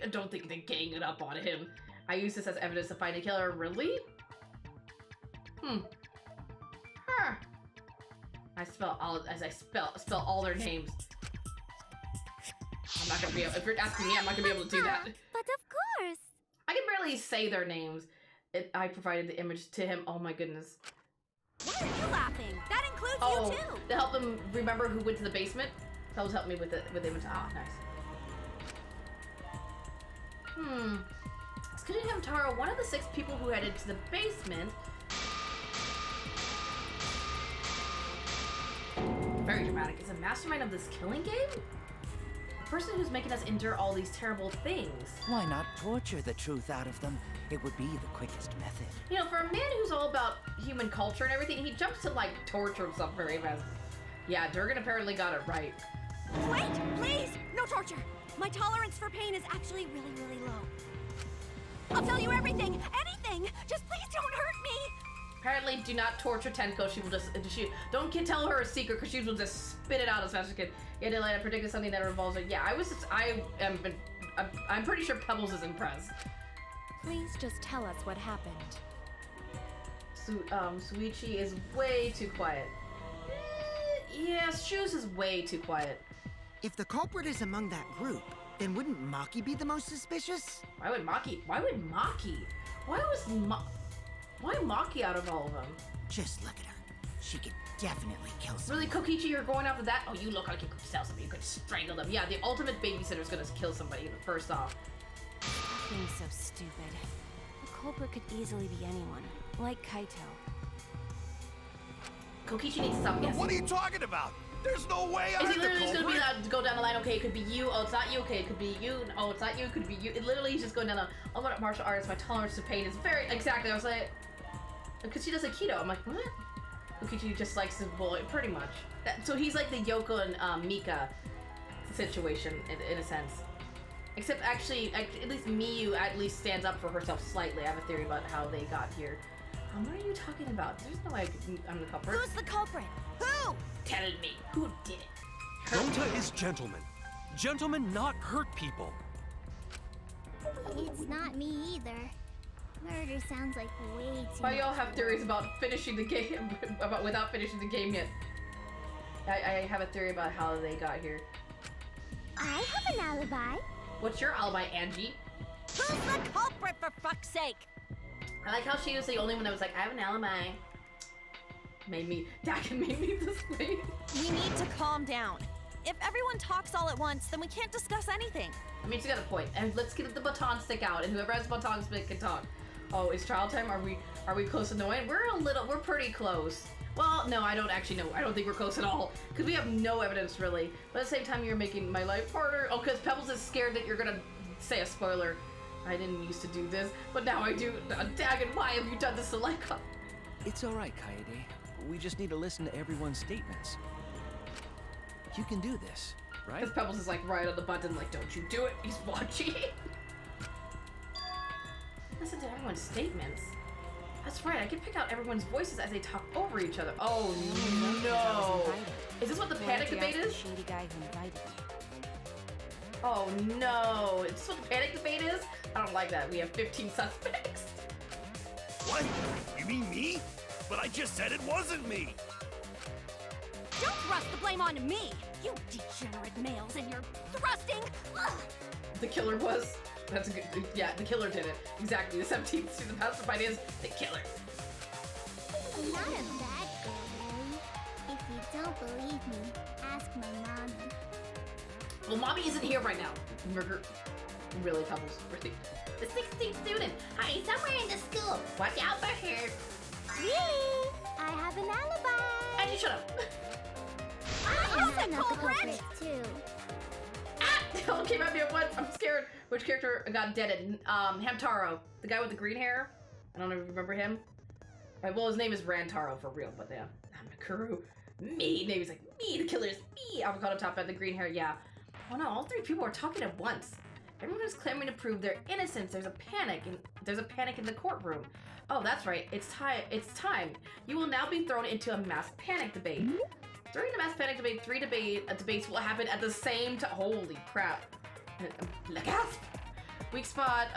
don't think they gang it up on him. I use this as evidence to find a killer. Really? Huh. I spell all their names. I'm not gonna be able, if you're asking me, I'm not gonna be able to do that. But of course. I can barely say their names. I provided the image to him. Oh my goodness. Why are you laughing? That includes you too. To help him remember who went to the basement. That was helping me with the image. Ah, nice. Excluding him, Taro, one of the 6 people who headed to the basement. Very dramatic. Is a mastermind of this killing game? The person who's making us endure all these terrible things. Why not torture the truth out of them? It would be the quickest method. You know, for a man who's all about human culture and everything, he jumps to, like, torture himself very fast. Yeah, Durgan apparently got it right. Wait, please! No torture! My tolerance for pain is actually really, really low. I'll tell you everything, anything! Just please don't hurt me! Apparently, do not torture Tenko. She will just, don't tell her a secret because she will just spit it out as fast as she can. Yeah, Delaney, I predicted something that revolves it. Yeah, I'm pretty sure Pebbles is impressed. Please just tell us what happened. Suichi is way too quiet. Yeah, Shoes is way too quiet. If the culprit is among that group, then wouldn't Maki be the most suspicious? Why would Maki? Why Maki out of all of them? Just look at her. She could definitely kill someone. Really, Kokichi, you're going after that? Oh, you look like you could sell somebody. You could strangle them. Yeah, the ultimate babysitter's gonna kill somebody first off. Being so stupid. The culprit could easily be anyone, like Kaito. Kokichi needs to stop guessing. What are you talking about? There's no way I'm Is he the literally just culprit. gonna be that, go down the line? Okay, it could be you. Oh, it's not you. Okay, it could be you. Oh, it's not you. It could be you. It literally is just going down the. Oh, what martial arts? My tolerance to pain is very exactly. I was like, because she does Aikido. I'm like, what? Kokichi just likes to bully, pretty much. So he's like the Yoko and Mika situation in a sense. Except actually, at least Miyu at least stands up for herself slightly. I have a theory about how they got here. What are you talking about? There's no way I'm the culprit. Who's the culprit? Who? Tell me, who did it? Gonta is gentleman. Gentlemen not hurt people. It's not me either. Murder sounds like way too Why y'all much have theories about finishing the game without finishing the game yet? I have a theory about how they got here. I have an alibi. What's your alibi, Angie? Who's the culprit, for fuck's sake? I like how she was the only one that was like, I have an alibi. Dakin made me this way. We need to calm down. If everyone talks all at once, then we can't discuss anything. I mean, she's got a point. And let's get the baton stick out, and whoever has baton stick can talk. Oh, it's trial time? Are we close to knowing? We're pretty close. Well, no, I don't actually know. I don't think we're close at all. Because we have no evidence, really. But at the same time, you're making my life harder. Oh, because Pebbles is scared that you're gonna say a spoiler. I didn't used to do this, but now I do. Dagon, why have you done this to Laika? It's alright, Kaede. We just need to listen to everyone's statements. You can do this, right? Because Pebbles is like right on the button, like, don't you do it, he's watching. Listen to everyone's statements. That's right, I can pick out everyone's voices as they talk over each other. Oh no! Is this what the panic debate is? Shady guy who invited me. Oh no! Is this what the panic debate is? I don't like that. We have 15 suspects. What? You mean me? But I just said it wasn't me. Don't thrust the blame onto me, you degenerate males, and you're thrusting. Ugh. The killer was. That's a good. Yeah, the killer did it. Exactly. The 17th season mastermind is the killer. I'm not a bad girl, really. If you don't believe me, ask my mommy. Well, mommy isn't here right now. Murder. Really, Pebbles. Really. The 16th student. Hiding somewhere in the school. Watch out for her. Really? I have an alibi. Angie, shut up. I'm not the culprit, too. It all came at me at once. I'm scared. Which character got deaded? Hamtaro. The guy with the green hair? I don't know if you remember him. Right, well, his name is Rantaro for real, but yeah. Mikuru. Me. Name's like, me, the killer's me. Avocado top hat, the green hair, yeah. Oh no, all three people are talking at once. Everyone is clamoring to prove their innocence. There's a panic in the courtroom. Oh, that's right. It's time. You will now be thrown into a mass panic debate. During the mass panic debate, three debates will happen at the same time. Holy crap. Gasp! Weak spot.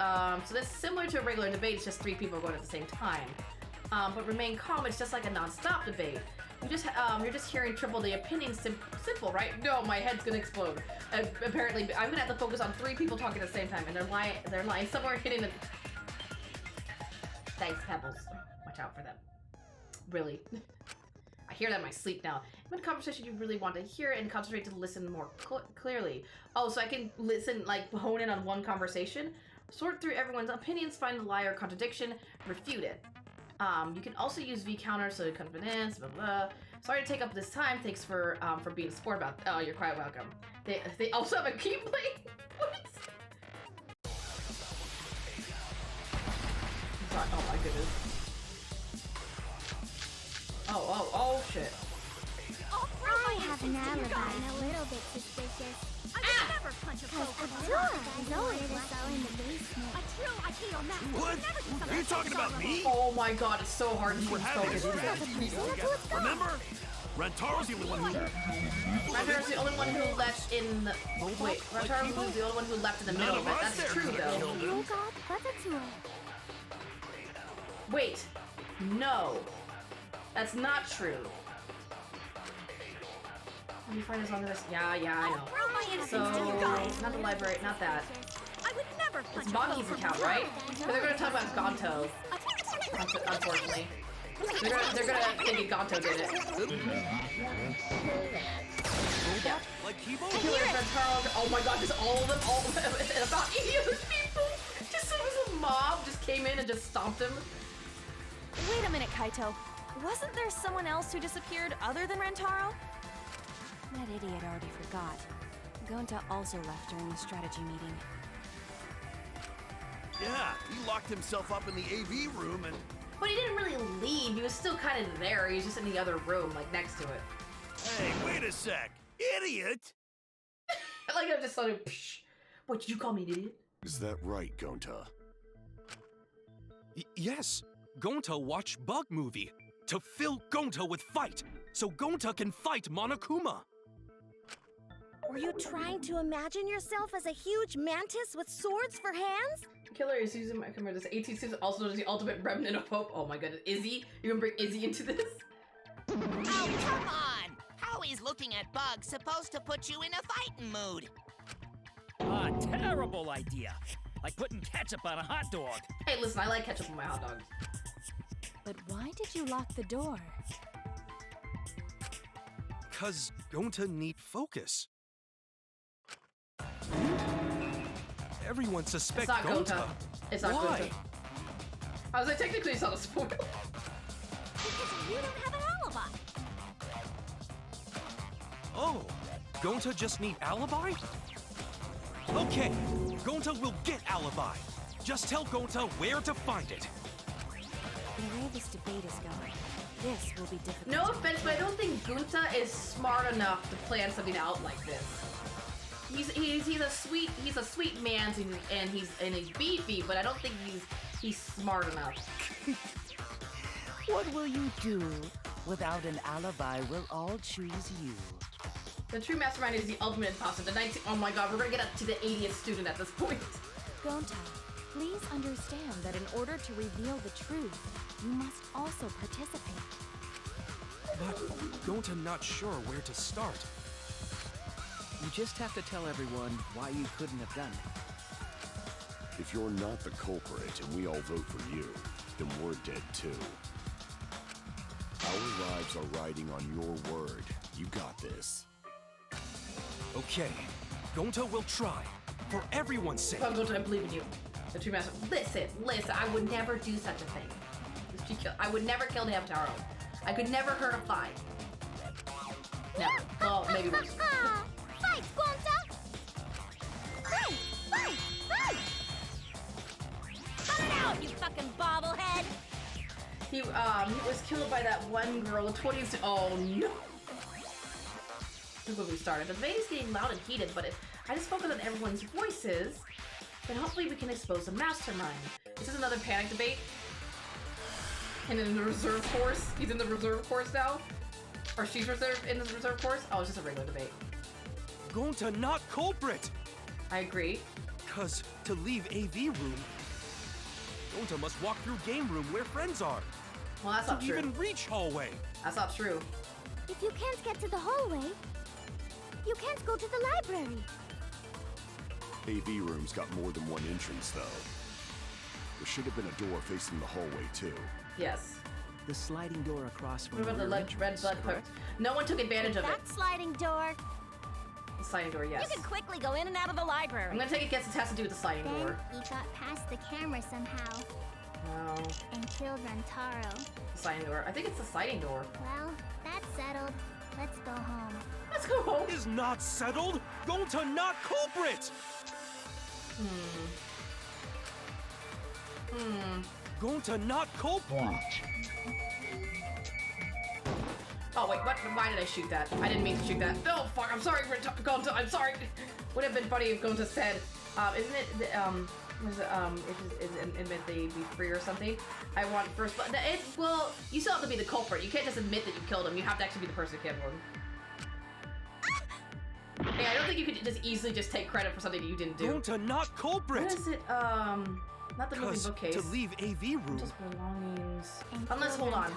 So that's similar to a regular debate. It's just three people going at the same time. But remain calm. It's just like a non-stop debate. You're just hearing triple the opinions. Simple, right? No, my head's gonna explode. Apparently, I'm gonna have to focus on three people talking at the same time, and they're lying somewhere hitting the. Thanks, Pebbles. Watch out for them. Really. I hear that in my sleep now. I'm in a conversation you really want to hear and concentrate to listen more clearly. Oh, so I can listen, like, hone in on one conversation? Sort through everyone's opinions, find the lie or contradiction, refute it. You can also use V-counter, so confidence, blah, blah. Sorry to take up this time. Thanks for being a sport about Oh, you're quite welcome. They also have a keyblade? What? Oh my goodness. Oh shit. I have an alibi and a little bit suspicious. I would never punch a foe from behind. A true Aikido master What? would never do something Are you talking so about shallow. me? Oh my god, it's so hard to We're choose having focus. a Remember? Rantaro's the only one who... Rantaro's the only one who left in the... Wait, Rantaro was the only one who left in the middle of it. That's true, though. Wait. No. That's not true. Let me find this on this. Yeah, I know. Prove my innocence So, to you guys. not the library, not that. I would never punch It's a foe Monkey's from account, behind. right? But they're gonna talk about Gonto. Unfortunately. They're gonna think Gonto did it. Yeah. Like Kibo? Killer Rantaro. Oh my god, just all of them, and about 80 other people. Just so it was a mob just came in and just stomped him. Wait a minute, Kaito. Wasn't there someone else who disappeared other than Rantaro? That idiot already forgot. Gonta also left during the strategy meeting. Yeah, he locked himself up in the AV room and... But he didn't really leave. He was still kind of there. He was just in the other room, like next to it. Hey, wait a sec. Idiot! Like I just sort of, psh. What, did you call me an idiot? Is that right, Gonta? Yes. Gonta watched Bug Movie to fill Gonta with fight, so Gonta can fight Monokuma. Were you trying to imagine yourself as a huge mantis with swords for hands? Killer is using my camera. This 18 seems also known as the ultimate remnant of hope. Oh my goodness. Izzy? You gonna bring Izzy into this? Oh, come on! How is looking at bugs supposed to put you in a fighting mood? Ah, terrible idea. Like putting ketchup on a hot dog. Hey, listen, I like ketchup on my hot dogs. But why did you lock the door? 'Cause Gonta need focus. Everyone suspects It's not Gonta. It's not Why? Gonta. I was like, technically it's not a spoiler. Because you don't have an alibi. Oh, Gonta just need alibi? Okay, Gonta will get alibi. Just tell Gonta where to find it. The way this debate is going, this will be difficult. No offense, but I don't think Gunta is smart enough to plan something out like this. He's a sweet man and he's beefy, but I don't think he's smart enough. What will you do? Without an alibi, we'll all choose you. The true mastermind is the ultimate imposter. The 19. Oh my god, we're gonna get up to the 80th student at this point. Gonta, please understand that in order to reveal the truth, you must also participate. But Gonta not sure where to start. You just have to tell everyone why you couldn't have done it. If you're not the culprit and we all vote for you, then we're dead too. Our lives are riding on your word. You got this. Okay, Gonta will try. For everyone's sake. Come, Gonta, I believe in you. The true master. Listen. I would never do such a thing. I would never kill Hamtaro. I could never hurt a fly. Never. Well, maybe once. Fight, Gonta! Fight! Cut it out, you fucking bobblehead! He was killed by that one girl. 20s. Oh no. This is when we started. The debate is getting loud and heated, but if I just focus on everyone's voices, then hopefully we can expose the mastermind. This is another panic debate. And in the reserve course. He's in the reserve course now. Or she's in the reserve course. Oh, it's just a regular debate. Gonta not culprit. I agree. 'Cause to leave AV room, Gonta must walk through game room where friends are. Well, that's not to true. even reach hallway. That's not true. If you can't get to the hallway, you can't go to the library. AV room's got more than one entrance, though. There should have been a door facing the hallway, too. Yes. The sliding door across from What about the rear red entrance, blood correct? No one took advantage of it. That sliding door. The sliding door, yes. You can quickly go in and out of the library. I'm gonna take a guess it has to do with the sliding Then door. he got past the camera somehow No. and killed Rantaro. The sliding door. I think it's the sliding door. Well, that's settled. Let's go home. Let's go home. Is not settled. Gonta not culprit. Gonta not culprit. Oh wait, what? Why did I shoot that? I didn't mean to shoot that. No, fuck, I'm sorry, Gonta, I'm sorry. Would have been funny if Gonta said, isn't it, admit they be free or something? I want first blood. Well, you still have to be the culprit. You can't just admit that you killed him. You have to actually be the person who killed him. Yeah, I don't think you could just easily just take credit for something that you didn't do. Gonta, not culprit! What is it, not the moving bookcase. To leave AV room. Just belongings. Unless, hold on.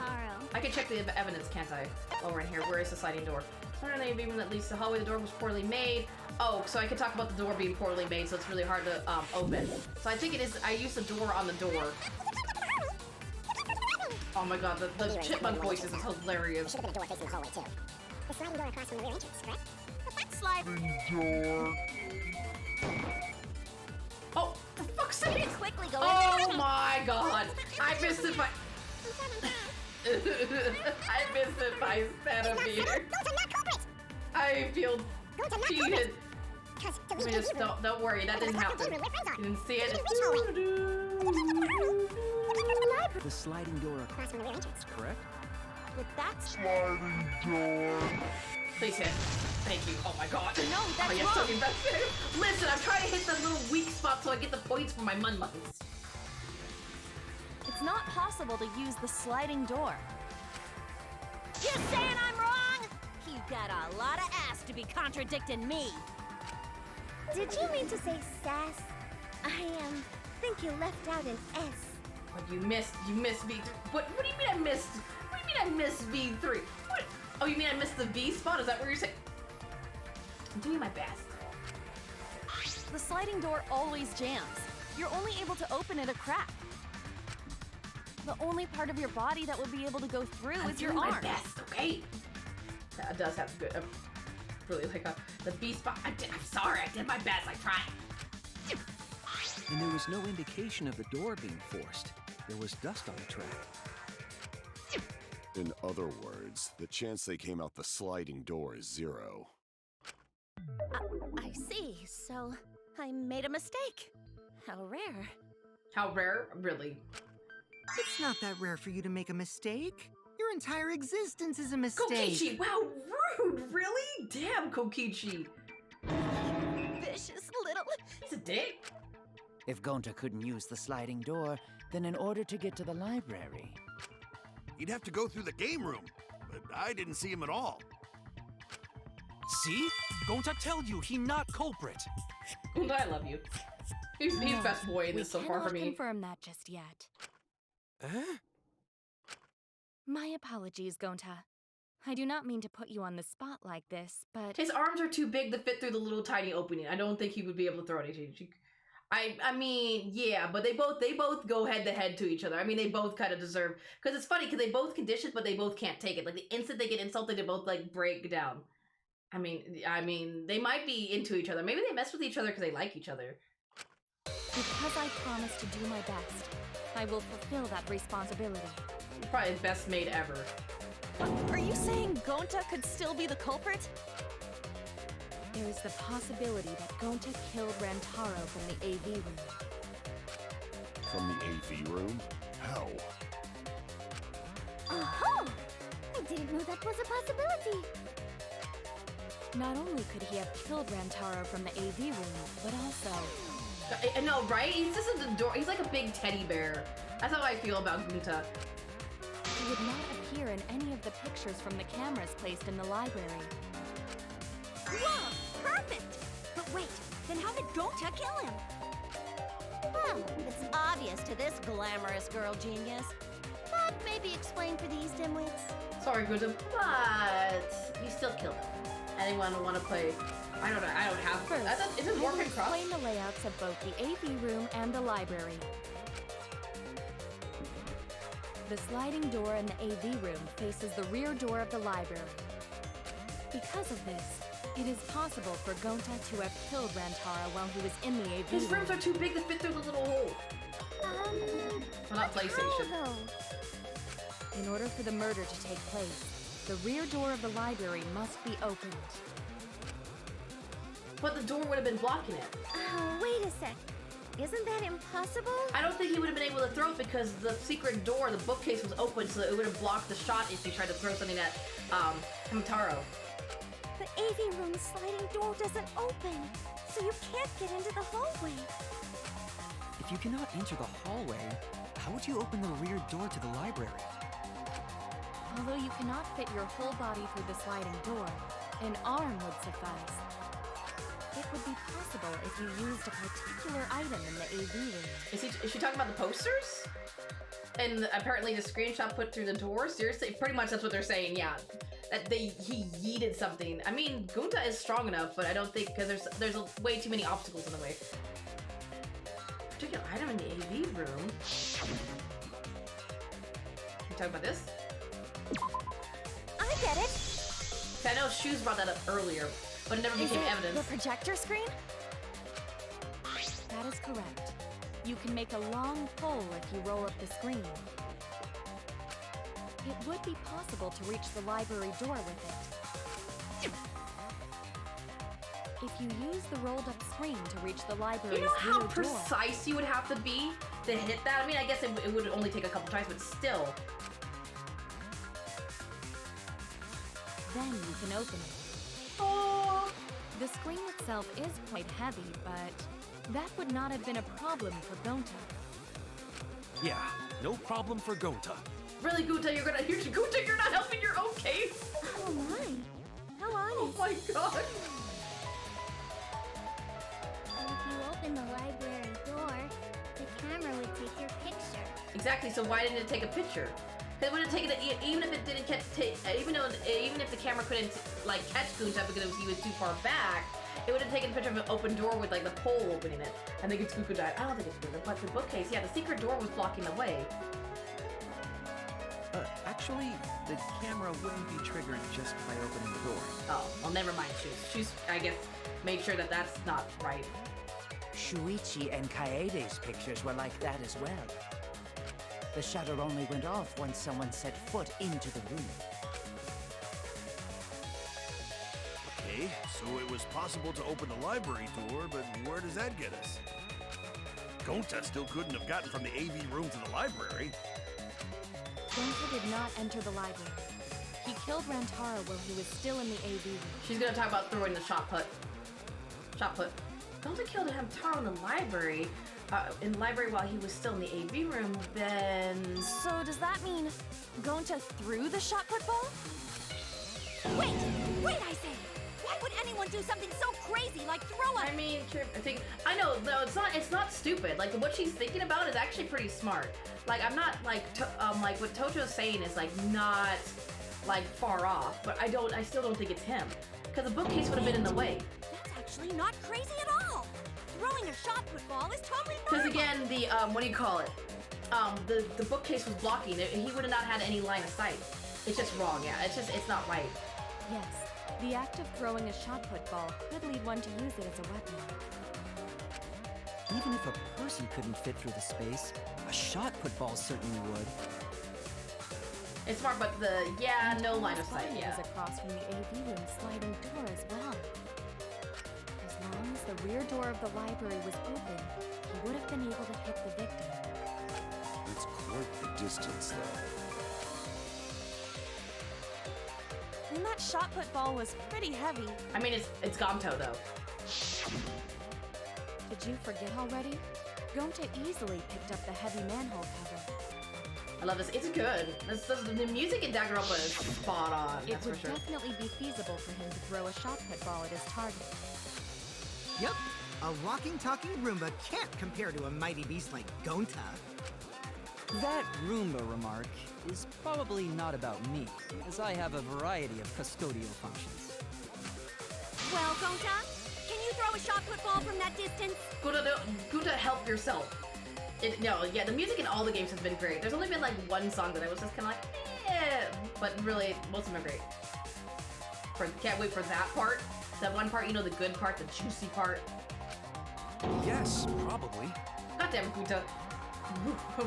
I can check the evidence, can't I? While we're in here. Where is the sliding door? Somewhere in the AV room that leads to the hallway. The door was poorly made. Oh, so I can talk about the door being poorly made, so it's really hard to open. So I think it is. I used the door on the door. Oh my god, the chipmunk voices is hilarious. There should have been a door facing the hallway too. The sliding door across from the rear entrance, correct? Sliding door. Oh, for fuck's sake! Quickly go Oh my god! I missed it by. I missed it by centimeters. I feel cheated. Let me just don't worry, that didn't happen. You didn't see it. The sliding door across from the rear entrance, correct? With that sliding door. Please hit. Thank you. Oh my god. No, that's oh, you're wrong. so invested. Listen, I'm trying to hit the little weak spot so I get the points for my mun-muns. It's not possible to use the sliding door. You saying I'm wrong? You got a lot of ass to be contradicting me. Did you mean to say sass? I think you left out an S. But you missed V3. What do you mean I missed? What do you mean I missed V3? What? Oh, you mean I missed the V spot? Is that what you're saying? I'm doing my best. The sliding door always jams. You're only able to open it a crack. The only part of your body that will be able to go through is your arm. I'm doing my best, okay? That does have good, really like the V spot. I'm sorry, I did my best. I tried. And there was no indication of the door being forced. There was dust on the track. In other words, the chance they came out the sliding door is 0. I see. So I made a mistake. How rare. How rare? Really? It's not that rare for you to make a mistake. Your entire existence is a mistake. Kokichi, wow, rude. Really? Damn, Kokichi. Vicious little. It's a dick. If Gonta couldn't use the sliding door, then in order to get to the library, he'd have to go through the game room, but I didn't see him at all. See? Gonta tell you he not culprit. Gonta, I love you. He's best boy in this so far for me. We cannot confirm that just yet. My apologies, Gonta. I do not mean to put you on the spot like this, but his arms are too big to fit through the little tiny opening. I don't think he would be able to throw anything. I mean, yeah, but they both go head to head to each other. I mean, they both kind of deserve, because it's funny because they both can dish it, but they both can't take it. Like the instant they get insulted, they both like break down. I mean, they might be into each other. Maybe they mess with each other because they like each other. Because I promised to do my best, I will fulfill that responsibility. Probably the best maid ever. Are you saying Gonta could still be the culprit? There is the possibility that Gonta killed Rantaro from the AV room. From the AV room? How? Oh! I didn't know that was a possibility. Not only could he have killed Rantaro from the AV room, but also... I know, right? He's just a door. He's like a big teddy bear. That's how I feel about Gonta. He would not appear in any of the pictures from the cameras placed in the library. Whoa! Perfect! But wait, then how did Gonta kill him? Well, it's obvious to this glamorous girl genius. But maybe explain for these dimwits. Sorry, Gonta, but you still killed him. Anyone want to play? I don't know. I don't have. First, Is it I Warp will and Cross? explain the layouts of both the AV room and the library. The sliding door in the AV room faces the rear door of the library. Because of this, it is possible for Gonta to have killed Rantaro while he was in the AV room. His rooms are too big to fit through the little hole. Well, not PlayStation. In order for the murder to take place, the rear door of the library must be opened. But the door would have been blocking it. Oh, wait a sec. Isn't that impossible? I don't think he would have been able to throw it because the secret door, the bookcase was open, so it would have blocked the shot if he tried to throw something at Hamtaro. The AV room's sliding door doesn't open, so you can't get into the hallway. If you cannot enter the hallway, how would you open the rear door to the library? Although you cannot fit your whole body through the sliding door, an arm would suffice. It would be possible if you used a particular item in the AV room. Is she talking about the posters? And apparently the screenshot put through the door? Seriously? Pretty much that's what they're saying, yeah. That he yeeted something. I mean, Gunta is strong enough, but I don't think, because there's way too many obstacles in the way. Particular item in the AV room? You talking about this? I get it. I know Shoes brought that up earlier, but it never became evidence. The projector screen? That is correct. You can make a long pole if you roll up the screen. It would be possible to reach the library door with it. If you use the rolled up screen to reach the library's You know how rear door. precise you would have to be to hit that? I mean, I guess it would only take a couple tries, but still. Then you can open it. Oh. The screen itself is quite heavy, but that would not have been a problem for Gonta. Yeah, no problem for Gonta. Really, Gunta, you're not helping your own case? Oh my. How honest. Oh my god. If you open the library door, the camera would take your picture. Exactly, so why didn't it take a picture? Because it would have taken it, even if it didn't catch, even if the camera couldn't like catch Gunta because he was too far back, it would have taken a picture of an open door with like the pole opening it. I think it's Cuckoo died. I don't think it's Gunta, but the bookcase, yeah, the secret door was blocking the way. Actually, the camera wouldn't be triggered just by opening the door. Oh, well, never mind, Shoes. Shoes, I guess, made sure that that's not right. Shuichi and Kaede's pictures were like that as well. The shutter only went off once someone set foot into the room. Okay, so it was possible to open the library door, but where does that get us? Gonta still couldn't have gotten from the AV room to the library. Gonta did not enter the library. He killed Rantaro while he was still in the AV room. She's gonna talk about throwing the shot put. Shot put. Gonta killed Hamtaro in the library. While he was still in the AV room, then... So does that mean Gonta threw the shot put ball? Wait, I say. Why would anyone do something so crazy like throw a... I mean, I know, no, it's not stupid. Like, what she's thinking about is actually pretty smart. Like, I'm not, like, like, what Tojo's saying is, like, not, like, far off. But I still don't think it's him. Because the bookcase would have been in the way. That's actually not crazy at all. Throwing a shot put ball is totally normal. Because again, the, what do you call it? The bookcase was blocking it. He would have not had any line of sight. It's just wrong, yeah. It's not right. Yes, the act of throwing a shot put ball could lead one to use it as a weapon. Even if a person couldn't fit through the space, a shot put ball certainly would. It's smart, but no line of sight, yeah. Is across from the AV room sliding door as well. As long as the rear door of the library was open, he would have been able to hit the victim. It's quite the distance, though. And that shot put ball was pretty heavy. I mean, it's Gonto, though. Did you forget already? Gonta easily picked up the heavy manhole cover. I love this. It's good. The music in Danganronpa is spot on. It That's would for sure. definitely be feasible for him to throw a shot put ball at his target. Yep, a walking, talking Roomba can't compare to a mighty beast like Gonta. That Roomba remark is probably not about me, as I have a variety of custodial functions. Well, Gonta, can you throw a shot put ball from that distance? Gunta, help yourself. The music in all the games has been great. There's only been like one song that I was just kind of like, but really, most of them are great. Can't wait for that part. That one part, the good part, the juicy part. Yes, probably. God damn it, Gunta.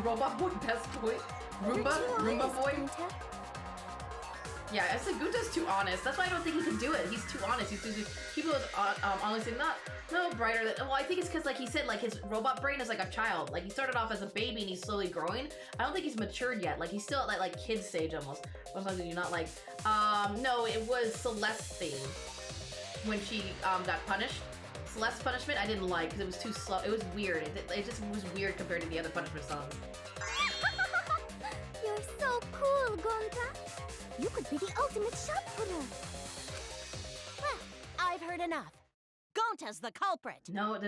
Robot boy, best boy. Roomba boy. Yeah, I said Gunta's too honest. That's why I don't think he can do it. He's too honest. He's too people is honestly no brighter than. Well, I think it's because like he said, like his robot brain is like a child. Like he started off as a baby and he's slowly growing. I don't think he's matured yet. Like he's still at like kid stage almost. What song did you not like? No, it was Celeste's theme when she got punished. Celeste's punishment I didn't like because it was too slow. It was weird. It just was weird compared to the other punishment songs. You're so cool, Gonta. You could be the ultimate shot putter. Well, I've heard enough. Gonta's the culprit. No,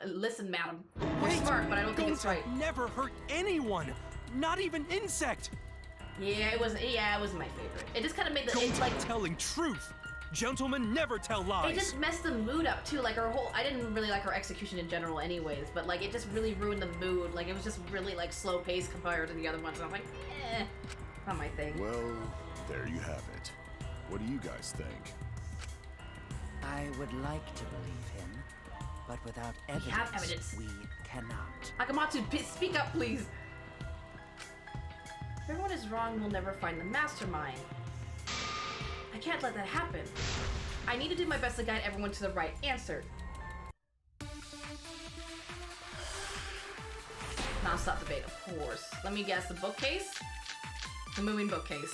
listen, madam. You're smart, but I don't think it's right. Never hurt anyone, not even insect. Yeah, it wasn't my favorite. It just kind of made the Gonta like telling truth. Gentlemen never tell lies. It just messed the mood up too. Like her whole, I didn't really like her execution in general, anyways. But like, it just really ruined the mood. Like it was just really like slow paced compared to the other ones. And I'm like, not my thing. Well, there you have it. What do you guys think? I would like to believe him, but without evidence, we have evidence. We cannot. Akamatsu, speak up, please. If everyone is wrong, we'll never find the mastermind. I can't let that happen. I need to do my best to guide everyone to the right answer. Non-stop debate, of course. Let me guess, the bookcase? The moving bookcase.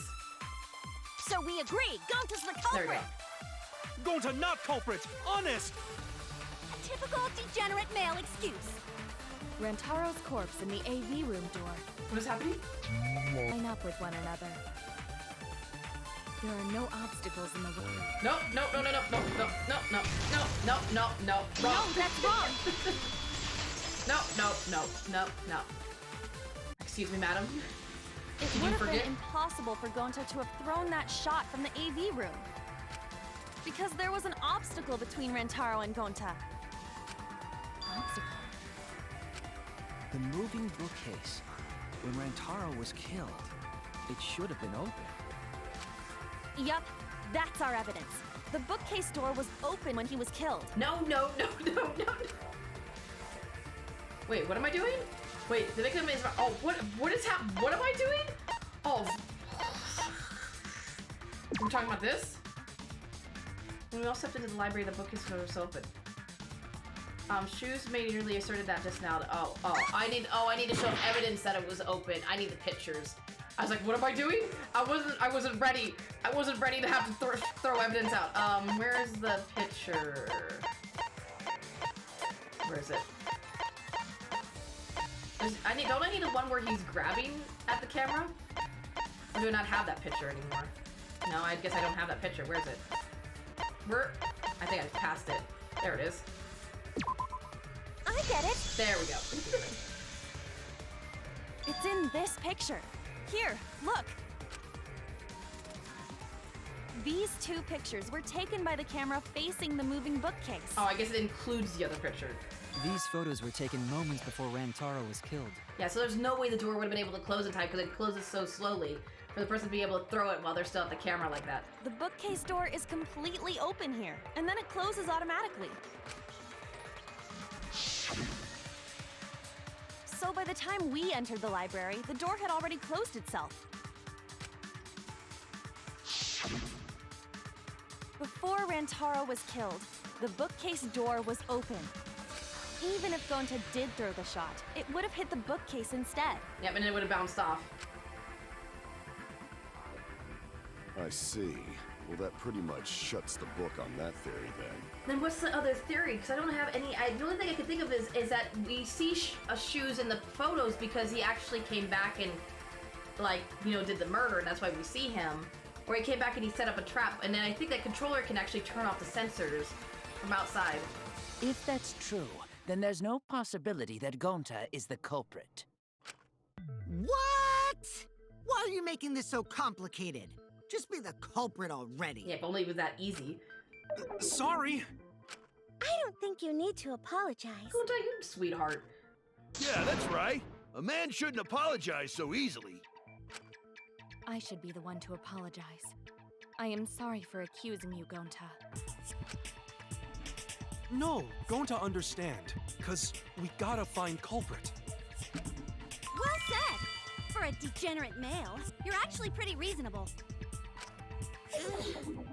So we agree, Gonta's the culprit. There we go. Gonta not culprit, honest. A typical degenerate male excuse. Rantaro's corpse in the AV room door. What is happening? Line up with one another. There are no obstacles in the way. No. Wrong. No, that's wrong. No. Excuse me, madam. It would have been impossible for Gonta to have thrown that shot from the AV room. Because there was an obstacle between Rantaro and Gonta. Obstacle? The moving bookcase. When Rantaro was killed, it should have been open. Yup, that's our evidence. The bookcase door was open when he was killed. No. Wait, what am I doing? Wait, the victim is. Oh, what is happening? What am I doing? Oh. We're talking about this? When we all stepped into the library, the bookcase door was open. Shoes majorly asserted that just now. I need to show evidence that it was open. I need the pictures. I was like, what am I doing? I wasn't ready. I wasn't ready to have to throw evidence out. Where's the picture? Where is it? Don't I need the one where he's grabbing at the camera? Or do I not have that picture anymore? No, I guess I don't have that picture. Where is it? I think I passed it. There it is. I get it. There we go. It's in this picture. Here, look. These two pictures were taken by the camera facing the moving bookcase. Oh, I guess it includes the other picture. These photos were taken moments before Rantaro was killed. Yeah, so there's no way the door would have been able to close in time because it closes so slowly for the person to be able to throw it while they're still at the camera like that. The bookcase door is completely open here, and then it closes automatically. So by the time we entered the library, the door had already closed itself. Before Rantaro was killed, the bookcase door was open. Even if Gonta did throw the shot, it would have hit the bookcase instead. Yep, and it would have bounced off. I see. Well, that pretty much shuts the book on that theory then. Then what's the other theory? Because I don't have any. The only thing I can think of is that we see shoes in the photos because he actually came back and, like, did the murder, and that's why we see him. Or he came back and he set up a trap, and then I think that controller can actually turn off the sensors from outside. If that's true, then there's no possibility that Gonta is the culprit. What? Why are you making this so complicated? Just be the culprit already. Yeah, if only it was that easy. Sorry. I don't think you need to apologize. Gonta, you sweetheart. Yeah, that's right. A man shouldn't apologize so easily. I should be the one to apologize. I am sorry for accusing you, Gonta. No, Gonta understand. 'Cause we gotta find culprit. Well said! For a degenerate male, you're actually pretty reasonable.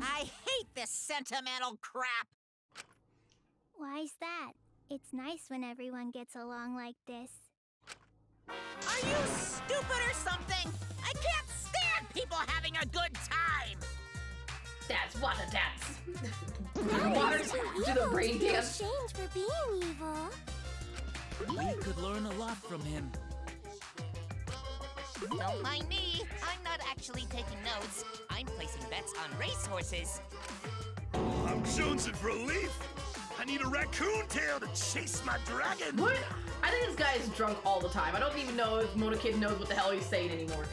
I hate this sentimental crap. Why's that? It's nice when everyone gets along like this. Are you stupid or something? I can't stand people having a good time. Dance, water dance. Water do the brain dance. Ashamed for being evil. We could learn a lot from him. Don't mind me. I'm not actually taking notes. I'm placing bets on racehorses. I'm jonesing for a leaf. I need a raccoon tail to chase my dragon. What? I think this guy is drunk all the time. I don't even know if Monokid knows what the hell he's saying anymore.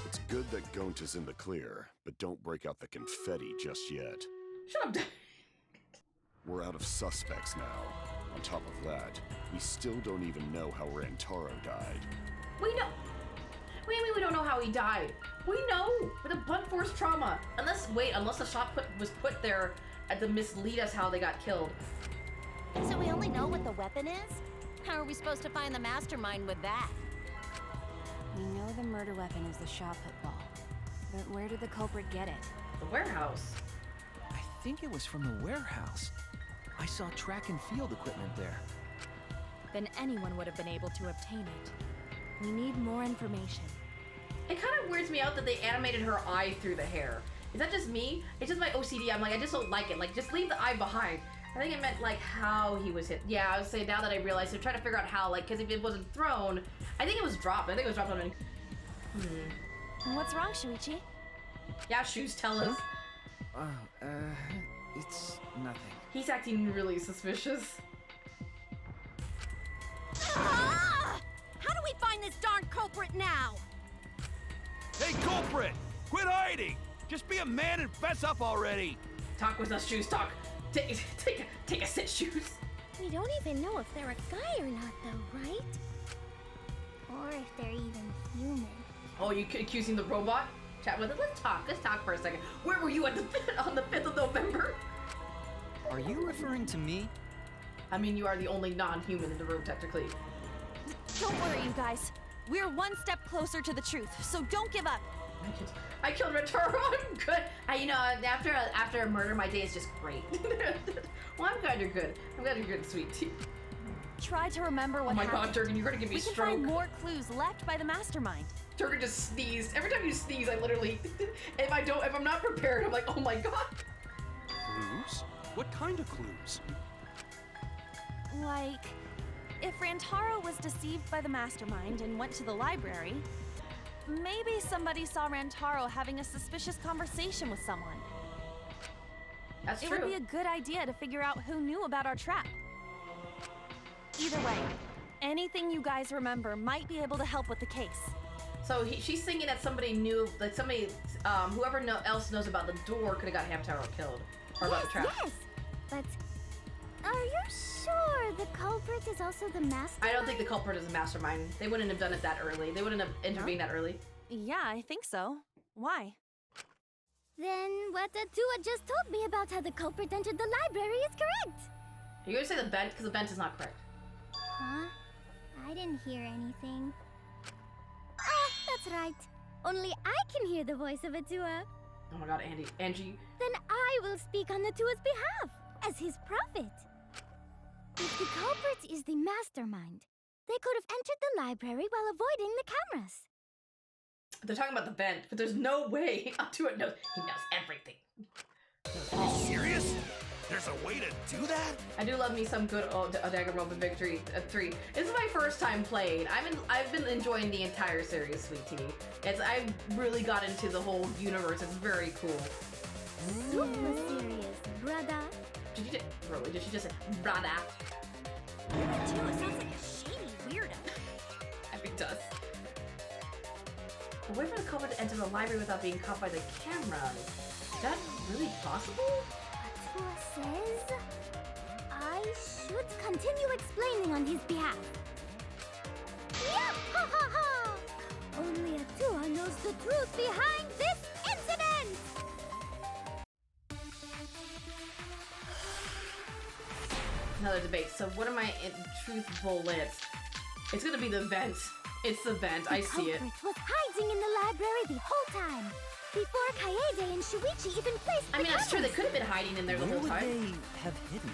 It's good that Gonta's in the clear, but don't break out the confetti just yet. Shut up. We're out of suspects now. On top of that, we still don't even know how Rantaro died. We know. What do you mean we don't know how he died? We know with a blunt force trauma. Unless the shot was put there to mislead us how they got killed. So we only know what the weapon is? How are we supposed to find the mastermind with that? We know the murder weapon is the shot put ball. But where did the culprit get it? The warehouse. I think it was from the warehouse. I saw track and field equipment there. Then anyone would have been able to obtain it. We need more information. It kind of weirds me out that they animated her eye through the hair. Is that just me? It's just my OCD. I'm like, I just don't like it. Like, just leave the eye behind. I think it meant like how he was hit. Yeah, I was saying now that I realized, they're trying to figure out how, like, because if it wasn't thrown, I think it was dropped. I think it was dropped on any. What's wrong, Shuichi? Yeah, Shoes, tell us. It's nothing. He's acting really suspicious. Ah! How do we find this darn culprit now? Hey, culprit! Quit hiding! Just be a man and fess up already! Talk with us, Shoes, talk. Take a sit, Shoes. We don't even know if they're a guy or not, though, right? Or if they're even human. Oh, you accusing the robot? Chat with it. Let's talk for a second. Where were you on the 5th of November? Are you referring to me? I mean, you are the only non-human in the room, technically. Don't worry, you guys. We're one step closer to the truth, so don't give up. I killed Rantaro. I'm good. You know, after a murder, my day is just great. Well, I'm glad you're good. I'm glad you're good and sweet too. Try to remember what happened. Oh my God, Durgan, you're gonna give me a stroke. We can find more clues left by the mastermind. Durgan just sneezed. Every time you sneeze, I literally, if I'm not prepared, I'm like, oh my God. Clues? What kind of clues? Like, if Rantaro was deceived by the mastermind and went to the library, maybe somebody saw Rantaro having a suspicious conversation with someone. That's true. true. It would be a good idea to figure out who knew about our trap. Either way, anything you guys remember might be able to help with the case. So she's thinking that somebody knew, like somebody, whoever else knows about the door could have got Hamtaro killed. Or about the trap. Yes, but are you sure the culprit is also the mastermind? I don't think the culprit is a mastermind. They wouldn't have done it that early. They wouldn't have intervened that early. Yeah, I think so. Why? Then what Atua just told me about how the culprit entered the library is correct. Are you gonna say the vent? Because the vent is not correct. Huh? I didn't hear anything. Oh, that's right. Only I can hear the voice of Atua. Oh my God, Angie. Then I will speak on Atua's behalf, as his prophet. If the culprit is the mastermind, they could have entered the library while avoiding the cameras. They're talking about the vent, but there's no way Atua knows. He knows everything. Are you serious? There's a way to do that? I do love me some good Danganronpa V3. This is my first time playing. I've been enjoying the entire series, Sweet Tea. I really got into the whole universe. It's very cool. Super serious, brother. Did she just say brother? Atua sounds like a shady weirdo. It does. A way for the culprit to enter the library without being caught by the cameras. Is that really possible? Atua says I should continue explaining on his behalf. Yeah, ha ha ha! Only Atua knows the truth behind this incident! Another debate. So what are my truth bullets? It's gonna be the vent. It's the vent. I see it. The culprit was hiding in the library the whole time. Before Kaede and Shuichi even placed I mean, that's true. They could have been hiding in there the Where whole would time. they have hidden?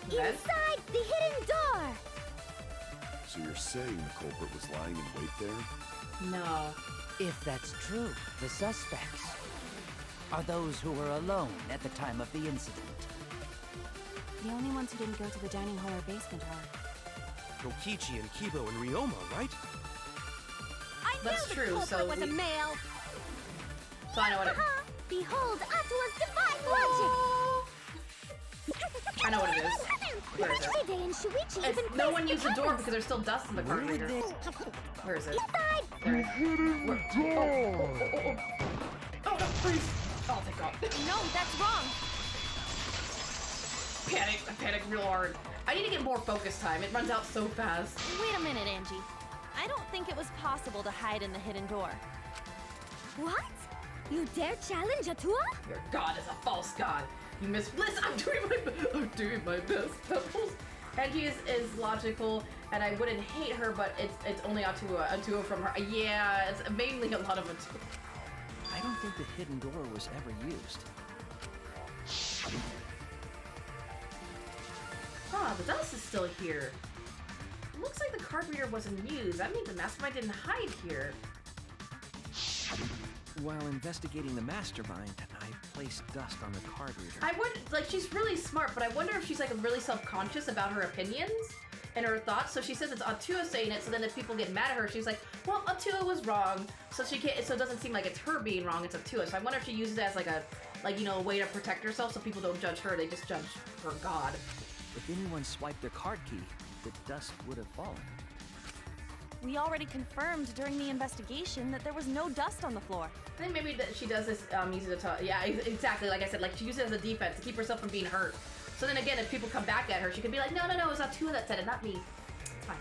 inside the hidden door. So you're saying the culprit was lying in wait there? No. If that's true, the suspects are those who were alone at the time of the incident. The only ones who didn't go to the dining hall or basement are... Kokichi and Kibo and Ryoma, right? I That's knew true, the culprit so was a we- male. So I know what it... Behold Atua's divine logic. I know what it is. Where is it? Kaede and Shuichi It's, even no placed one the used the door cameras because there's still dust in the card reader. Where is it? inside. There it is. Where? Oh, no, please. Oh, thank God. No, that's wrong! I panic real hard. I need to get more focus time. It runs out so fast. Wait a minute, Angie. I don't think it was possible to hide in the hidden door. What? You dare challenge Atua? Your god is a false god. You miss bliss. I'm doing my best, Pebbles. And he is logical, and I wouldn't hate her, but it's only Atua from her. Yeah, it's mainly a lot of Atua. I don't think the hidden door was ever used. Huh, the dust is still here. It looks like the card reader wasn't used. That means the mastermind didn't hide here. While investigating the mastermind, I placed dust on the card reader. I would, like, she's really smart, but I wonder if she's, like, really self-conscious about her opinions and her thoughts. So she says it's Atua saying it, so then if people get mad at her, she's like, well, Atua was wrong. So she can't, so it doesn't seem like it's her being wrong, it's Atua. So I wonder if she uses it as, like, a way to protect herself so people don't judge her, they just judge her god. If anyone swiped their card key, the dust would have fallen. We already confirmed during the investigation that there was no dust on the floor. I think maybe that she does this, uses it to, yeah, exactly, like I said, like, she uses it as a defense to keep herself from being hurt. So then again, if people come back at her, she could be like, no, it was Atua that said it, not me. Fine.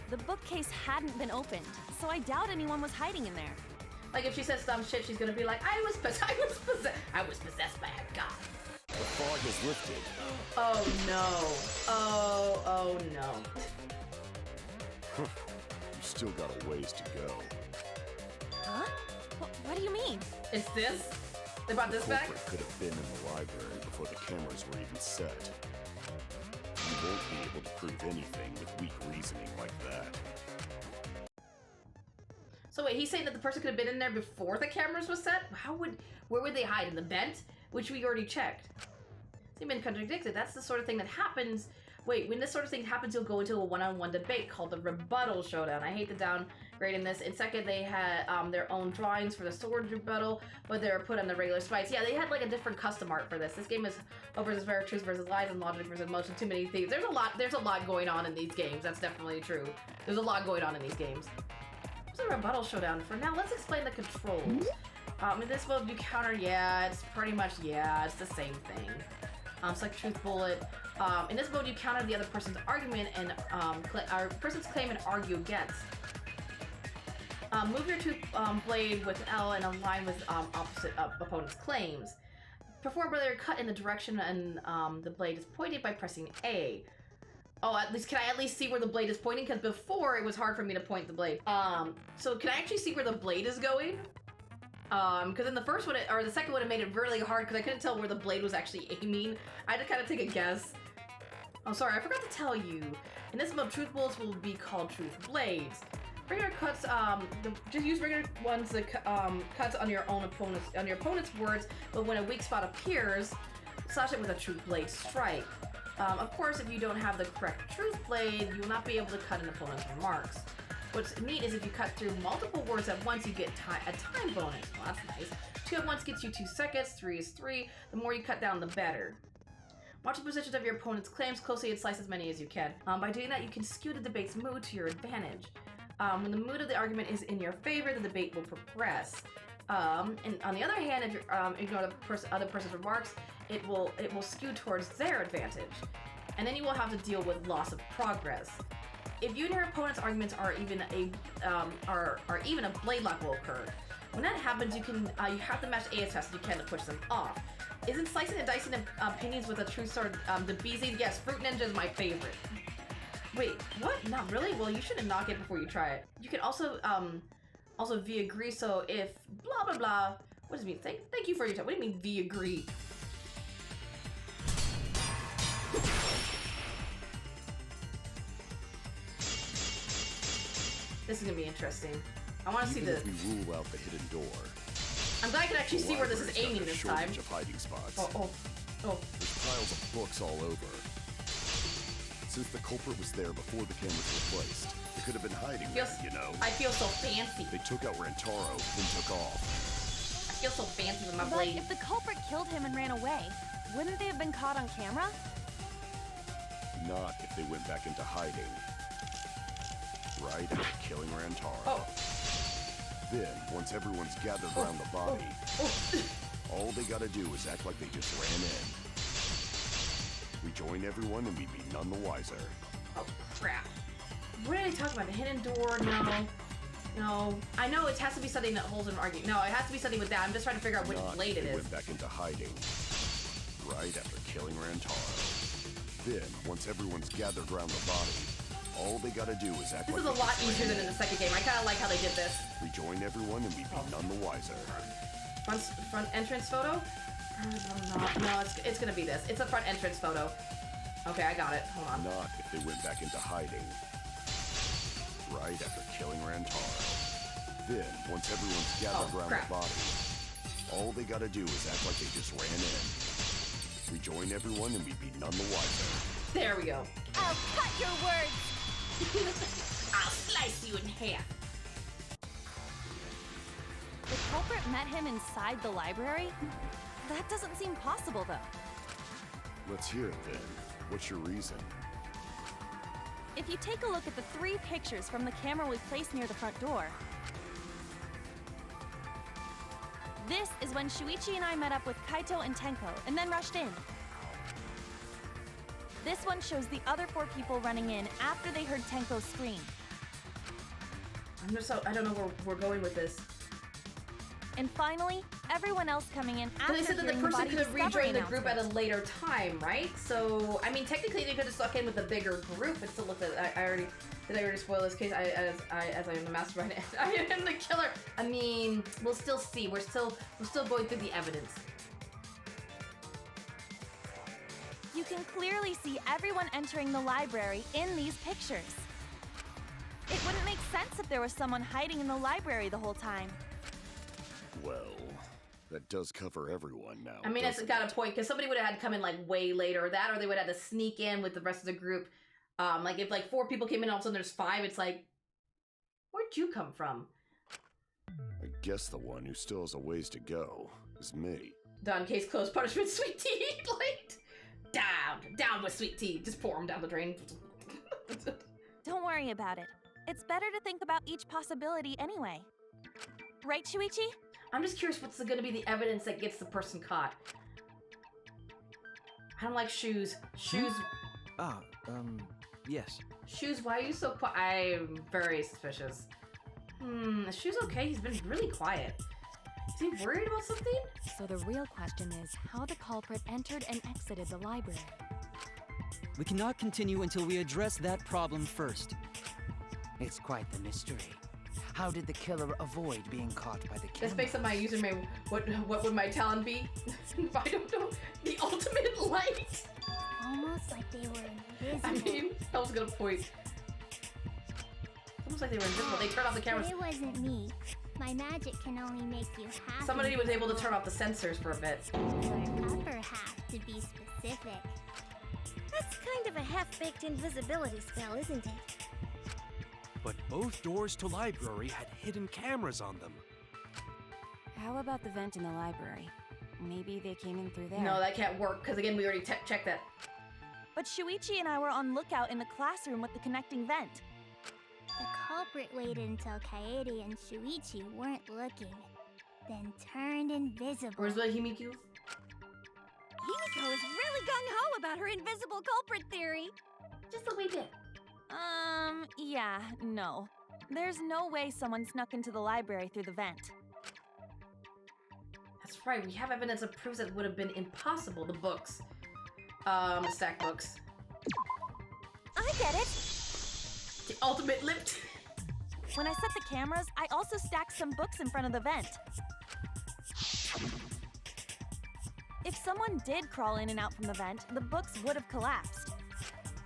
The bookcase hadn't been opened, so I doubt anyone was hiding in there. Like, if she says dumb shit, she's gonna be like, I was possessed by a god. The fog has lifted. Oh no. Oh no. You still got a ways to go. Huh? What do you mean? It's this? They brought this The back? culprit could have been in the library before the cameras were even set. You won't be able to prove anything with weak reasoning like that. So wait, he's saying that the person could have been in there before the cameras was set? Where would they hide? In the vent? Which we already checked. They've been contradicted. That's the sort of thing that happens. Wait, when this sort of thing happens, you'll go into a one-on-one debate called the rebuttal showdown. I hate the downgrade in this. In second, they had their own drawings for the sword rebuttal, but they were put on the regular spikes. Yeah, they had like a different custom art for this. This game is hope versus fair, truth versus lies, and logic versus emotion. Too many things. There's a lot going on in these games. That's definitely true. There's a lot going on in these games. What's a rebuttal showdown? For now, let's explain the controls. In this mode, you counter, it's pretty much, it's the same thing. Select truth bullet. In this mode, you counter the other person's argument and person's claim and argue against. Move your tooth blade with L and align with opposite opponent's claims. Perform brother cut in the direction and the blade is pointed by pressing A. Oh, can I at least see where the blade is pointing? Because before it was hard for me to point the blade. So can I actually see where the blade is going? Because in the first one, or the second one, it made it really hard because I couldn't tell where the blade was actually aiming. I had to kind of take a guess. Oh, sorry, I forgot to tell you. In this mode, truth bullets will be called truth blades. Regular cuts, just use regular ones that cuts on your opponent's words, but when a weak spot appears, slash it with a truth blade strike. Of course, if you don't have the correct truth blade, you will not be able to cut an opponent's remarks. What's neat is if you cut through multiple words at once, you get a time bonus. Well, that's nice. 2 at once gets you 2 seconds, 3 is 3. The more you cut down, the better. Watch the positions of your opponent's claims closely and slice as many as you can. By doing that, you can skew the debate's mood to your advantage. When the mood of the argument is in your favor, the debate will progress. And on the other hand, if you ignore the other person's remarks, it will skew towards their advantage. And then you will have to deal with loss of progress. If you and your opponent's arguments are even a blade lock will occur. When that happens, you have to match A as fast as you can to push them off. Isn't slicing and dicing opinions with a true sword the BZ? Yes, Fruit Ninja is my favorite. Wait, what? Not really? Well, you shouldn't knock it before you try it. You can also Also, we agree, so if blah blah blah. What does it mean? Thank you for your time. What do you mean, we agree? This is gonna be interesting. I want to see the. If we rule out the hidden door. I'm glad I can actually see where this is aiming this time. Of hiding spots. Oh. There's piles of books all over. Since the culprit was there before the cameras were placed, it could have been hiding there, you know. I feel so fancy. They took out Rantaro, then took off. I feel so fancy with my But blade. if the culprit killed him and ran away, wouldn't they have been caught on camera? Not if they went back into hiding. Right after killing Rantaro. Oh. Then, once everyone's gathered around the body, all they gotta do is act like they just ran in. Rejoin everyone and we'd be none the wiser. Oh, crap. What did I talk about? The hidden door? No. I know it has to be something that holds an argument. No, it has to be something with that. I'm just trying to figure out which blade it is. Went back into hiding. Right after killing Rantaro. Then, once everyone's gathered around the body, all they gotta do is act like this is a lot easier than in the second game. I kind of like how they did this. Rejoin everyone and we'd be none the wiser. Front entrance photo? No, it's gonna be this. It's a front entrance photo. Okay, I got it. Hold on. Not if they went back into hiding. Right after killing Rantaro. Then, once everyone's gathered around the body, all they gotta do is act like they just ran in. Rejoin everyone and we'd be none the wiser. There we go. I'll cut your words! I'll slice you in half. The culprit met him inside the library? That doesn't seem possible, though. Let's hear it then. What's your reason? If you take a look at the 3 pictures from the camera we placed near the front door, this is when Shuichi and I met up with Kaito and Tenko, and then rushed in. This one shows the other 4 people running in after they heard Tenko scream. I don't know where we're going with this. And finally, everyone else coming in after they said that the person could have rejoined the group at a later time, right? So, I mean, technically they could have stuck in with the bigger group and still looked at. I already spoil this case? As I am the mastermind, I am the killer. I mean, we'll still see. We're still going through the evidence. You can clearly see everyone entering the library in these pictures. It wouldn't make sense if there was someone hiding in the library the whole time. Well, that does cover everyone now. I mean, it's got a point, because somebody would have had to come in like way later, or they would have had to sneak in with the rest of the group. Like if like 4 people came in, all of a sudden there's 5, it's like, where'd you come from? I guess the one who still has a ways to go is me. Done. Case closed. Punishment. Sweet tea. Late. Down with sweet tea. Just pour them down the drain. Don't worry about it. It's better to think about each possibility anyway. Right, Shuichi? I'm just curious what's going to be the evidence that gets the person caught. I don't like shoes. Shoes. Yes. Shoes, why are you so quiet? I'm very suspicious. Is Shoes okay? He's been really quiet. Is he worried about something? So the real question is how the culprit entered and exited the library. We cannot continue until we address that problem first. It's quite the mystery. How did the killer avoid being caught by the camera? Just based on my username, what would my talent be? If I don't know, the ultimate light. Almost like they were invisible. I mean, I was gonna point. Almost like they were invisible. They turned off the cameras. But it wasn't me. My magic can only make you happy. Somebody was able to turn off the sensors for a bit. Your upper half, to be specific. That's kind of a half-baked invisibility spell, isn't it? But both doors to library had hidden cameras on them. How about the vent in the library? Maybe they came in through there. No, that can't work, because again, we already checked that. But Shuichi and I were on lookout in the classroom with the connecting vent. The culprit waited until Kaede and Shuichi weren't looking, then turned invisible. Where's the Himiko? Himiko is really gung-ho about her invisible culprit theory. Just a wee bit. Yeah, no. There's no way someone snuck into the library through the vent. That's right, we have evidence that proves that it would have been impossible. The books. Stack books. I get it. The ultimate lip. When I set the cameras, I also stacked some books in front of the vent. If someone did crawl in and out from the vent, the books would have collapsed.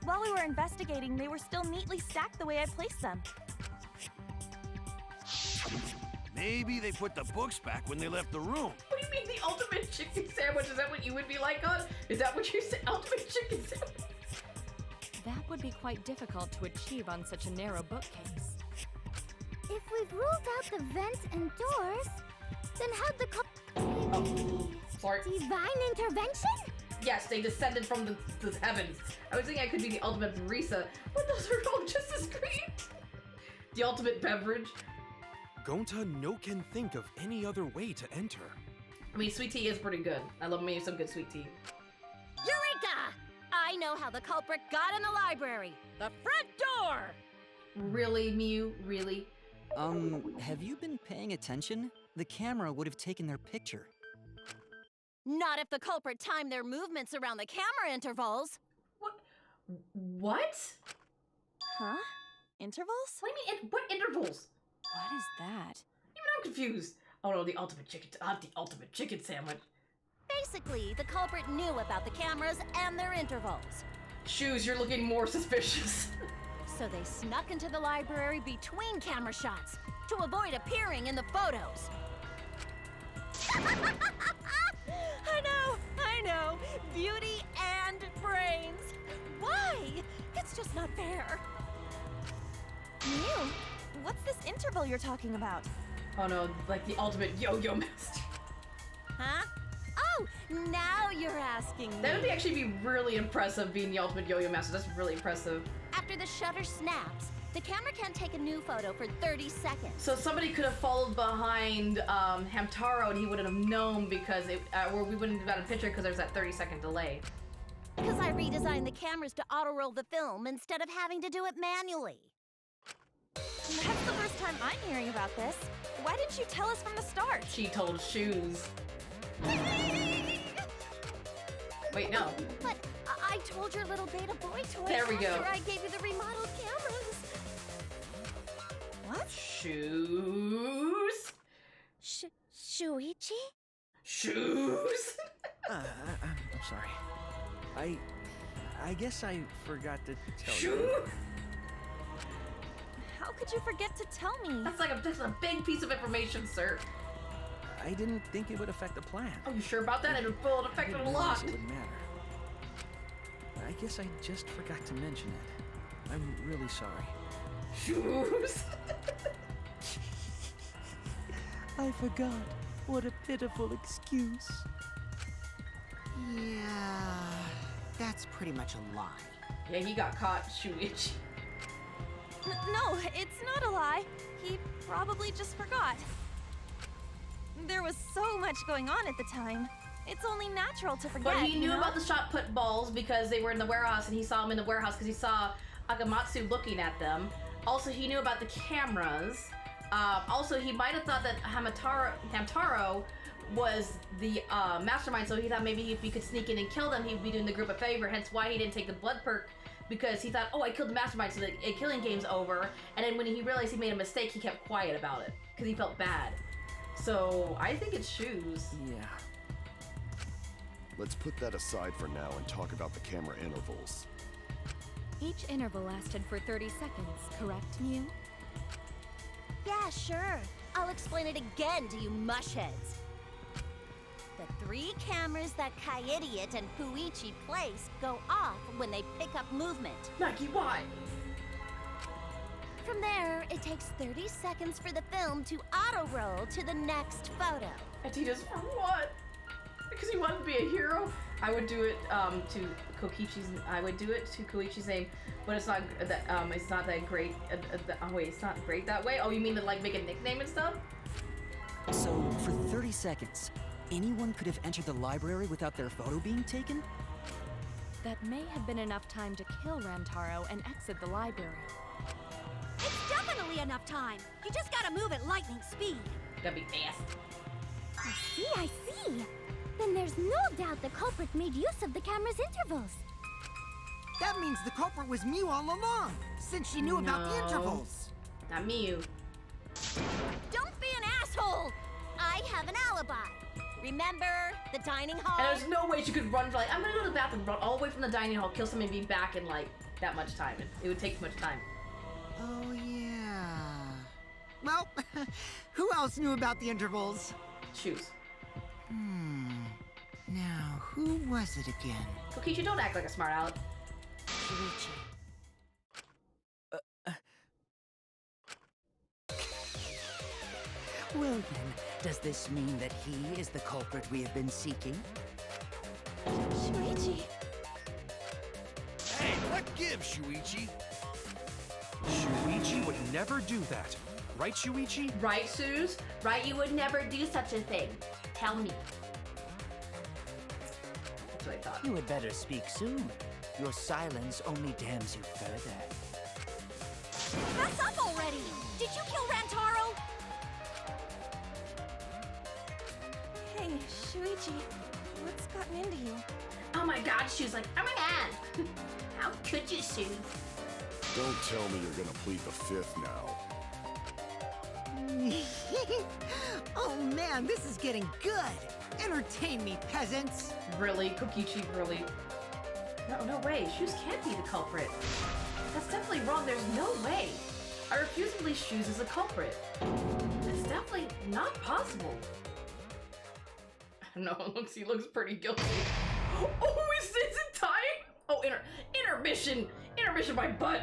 While we were investigating, they were still neatly stacked the way I placed them. Maybe they put the books back when they left the room. What do you mean the ultimate chicken sandwich? Is that what you would be like on? Is that what you said? Ultimate chicken sandwich? That would be quite difficult to achieve on such a narrow bookcase. If we've ruled out the vents and doors, then how'd the Sorry. divine intervention? Yes, they descended from the heavens. I was thinking I could be the ultimate barista, but those are all just as great. The ultimate beverage. Gonta no can think of any other way to enter. I mean, sweet tea is pretty good. I love me some good sweet tea. Eureka! I know how the culprit got in the library. The front door! Really, Mew? Really? Have you been paying attention? The camera would have taken their picture. Not if the culprit timed their movements around the camera intervals. What? Huh? Intervals? What do you mean, what intervals? What is that? Even I'm confused. Oh no, the ultimate chicken sandwich. Basically, the culprit knew about the cameras and their intervals. Shoes, you're looking more suspicious. So they snuck into the library between camera shots to avoid appearing in the photos. I know. Beauty and brains. Why? It's just not fair. Mew, what's this interval you're talking about? Oh no, like the ultimate yo-yo master. Huh? Oh, now you're asking me. That would actually be really impressive, being the ultimate yo-yo master. That's really impressive. After the shutter snaps, the camera can't take a new photo for 30 seconds. So somebody could have followed behind Hamtaro and he wouldn't have known because or we wouldn't have got a picture because there's that 30-second delay. Because I redesigned the cameras to auto-roll the film instead of having to do it manually. That's the first time I'm hearing about this. Why didn't you tell us from the start? She told Shoes. Wait, no. But I told your little beta boy toy There we go. after I gave you the remodeled cameras. What? Shoes? Shuichi? Shoes? I'm sorry. I guess I forgot to tell you. Shoes? How could you forget to tell me? That's a big piece of information, sir. I didn't think it would affect the plan. Are you sure about that? It affected a lot. It would matter. I guess I just forgot to mention it. I'm really sorry. Shoes? I forgot. What a pitiful excuse. Yeah, that's pretty much a lie. Yeah, he got caught, Shuichi. No, it's not a lie. He probably just forgot. There was so much going on at the time. It's only natural to forget. But he knew you know? about the shot put balls because they were in the warehouse and he saw them in the warehouse because he saw Akamatsu looking at them. Also, he knew about the cameras. Also, he might have thought that Hamtaro was the mastermind, so he thought maybe if he could sneak in and kill them, he'd be doing the group a favor, hence why he didn't take the blood perk, because he thought, oh, I killed the mastermind, so the killing game's over. And then when he realized he made a mistake, he kept quiet about it, because he felt bad. So, I think it's Shoes. Yeah. Let's put that aside for now and talk about the camera intervals. Each interval lasted for 30 seconds, correct, Mew? Yeah, sure. I'll explain it again to you mushheads. The 3 cameras that Kaidiot and Puichi place go off when they pick up movement. Naki, why? From there, it takes 30 seconds for the film to auto-roll to the next photo. And he does for what? Because he wanted to be a hero? I would do it to Koichi's. I would do it to Koichi's name, but it's not that. It's not that great. Oh wait, it's not great that way. Oh, you mean to like make a nickname and stuff? So for 30 seconds, anyone could have entered the library without their photo being taken? That may have been enough time to kill Ramtaro and exit the library. It's definitely enough time. You just gotta move at lightning speed. Gotta be fast. I see. Then there's no doubt the culprit made use of the camera's intervals. That means the culprit was Mew all along, since she knew about the No. intervals. Not Mew. Don't be an asshole! I have an alibi. Remember the dining hall? And there's no way she could run, like, I'm gonna go to the bathroom, run all the way from the dining hall, kill somebody, and be back in, like, that much time. It would take too much time. Oh, yeah. Well, who else knew about the intervals? Shoes. Now, who was it again? Kokichi, don't act like a smart aleck. Shuichi. Well then, does this mean that he is the culprit we have been seeking? Shuichi. Hey, what gives, Shuichi? Shuichi would never do that. Right, Shuichi? Right, Suze? Right, you would never do such a thing. Tell me. That's what I thought. You had better speak soon. Your silence only damns you further. Fess up already! Did you kill Rantaro? Hey, Shuichi. What's gotten into you? Oh my god, she was like, oh my god! How could you, Suze? Don't tell me you're gonna plead the fifth now. Oh man, this is getting good! Entertain me, peasants! Really, Kokichi, really? No way, Shoes can't be the culprit. That's definitely wrong, there's no way. I refuse to believe Shoes is a culprit. That's definitely not possible. I don't know, he looks pretty guilty. Oh, is it time? Oh, intermission! Intermission my butt!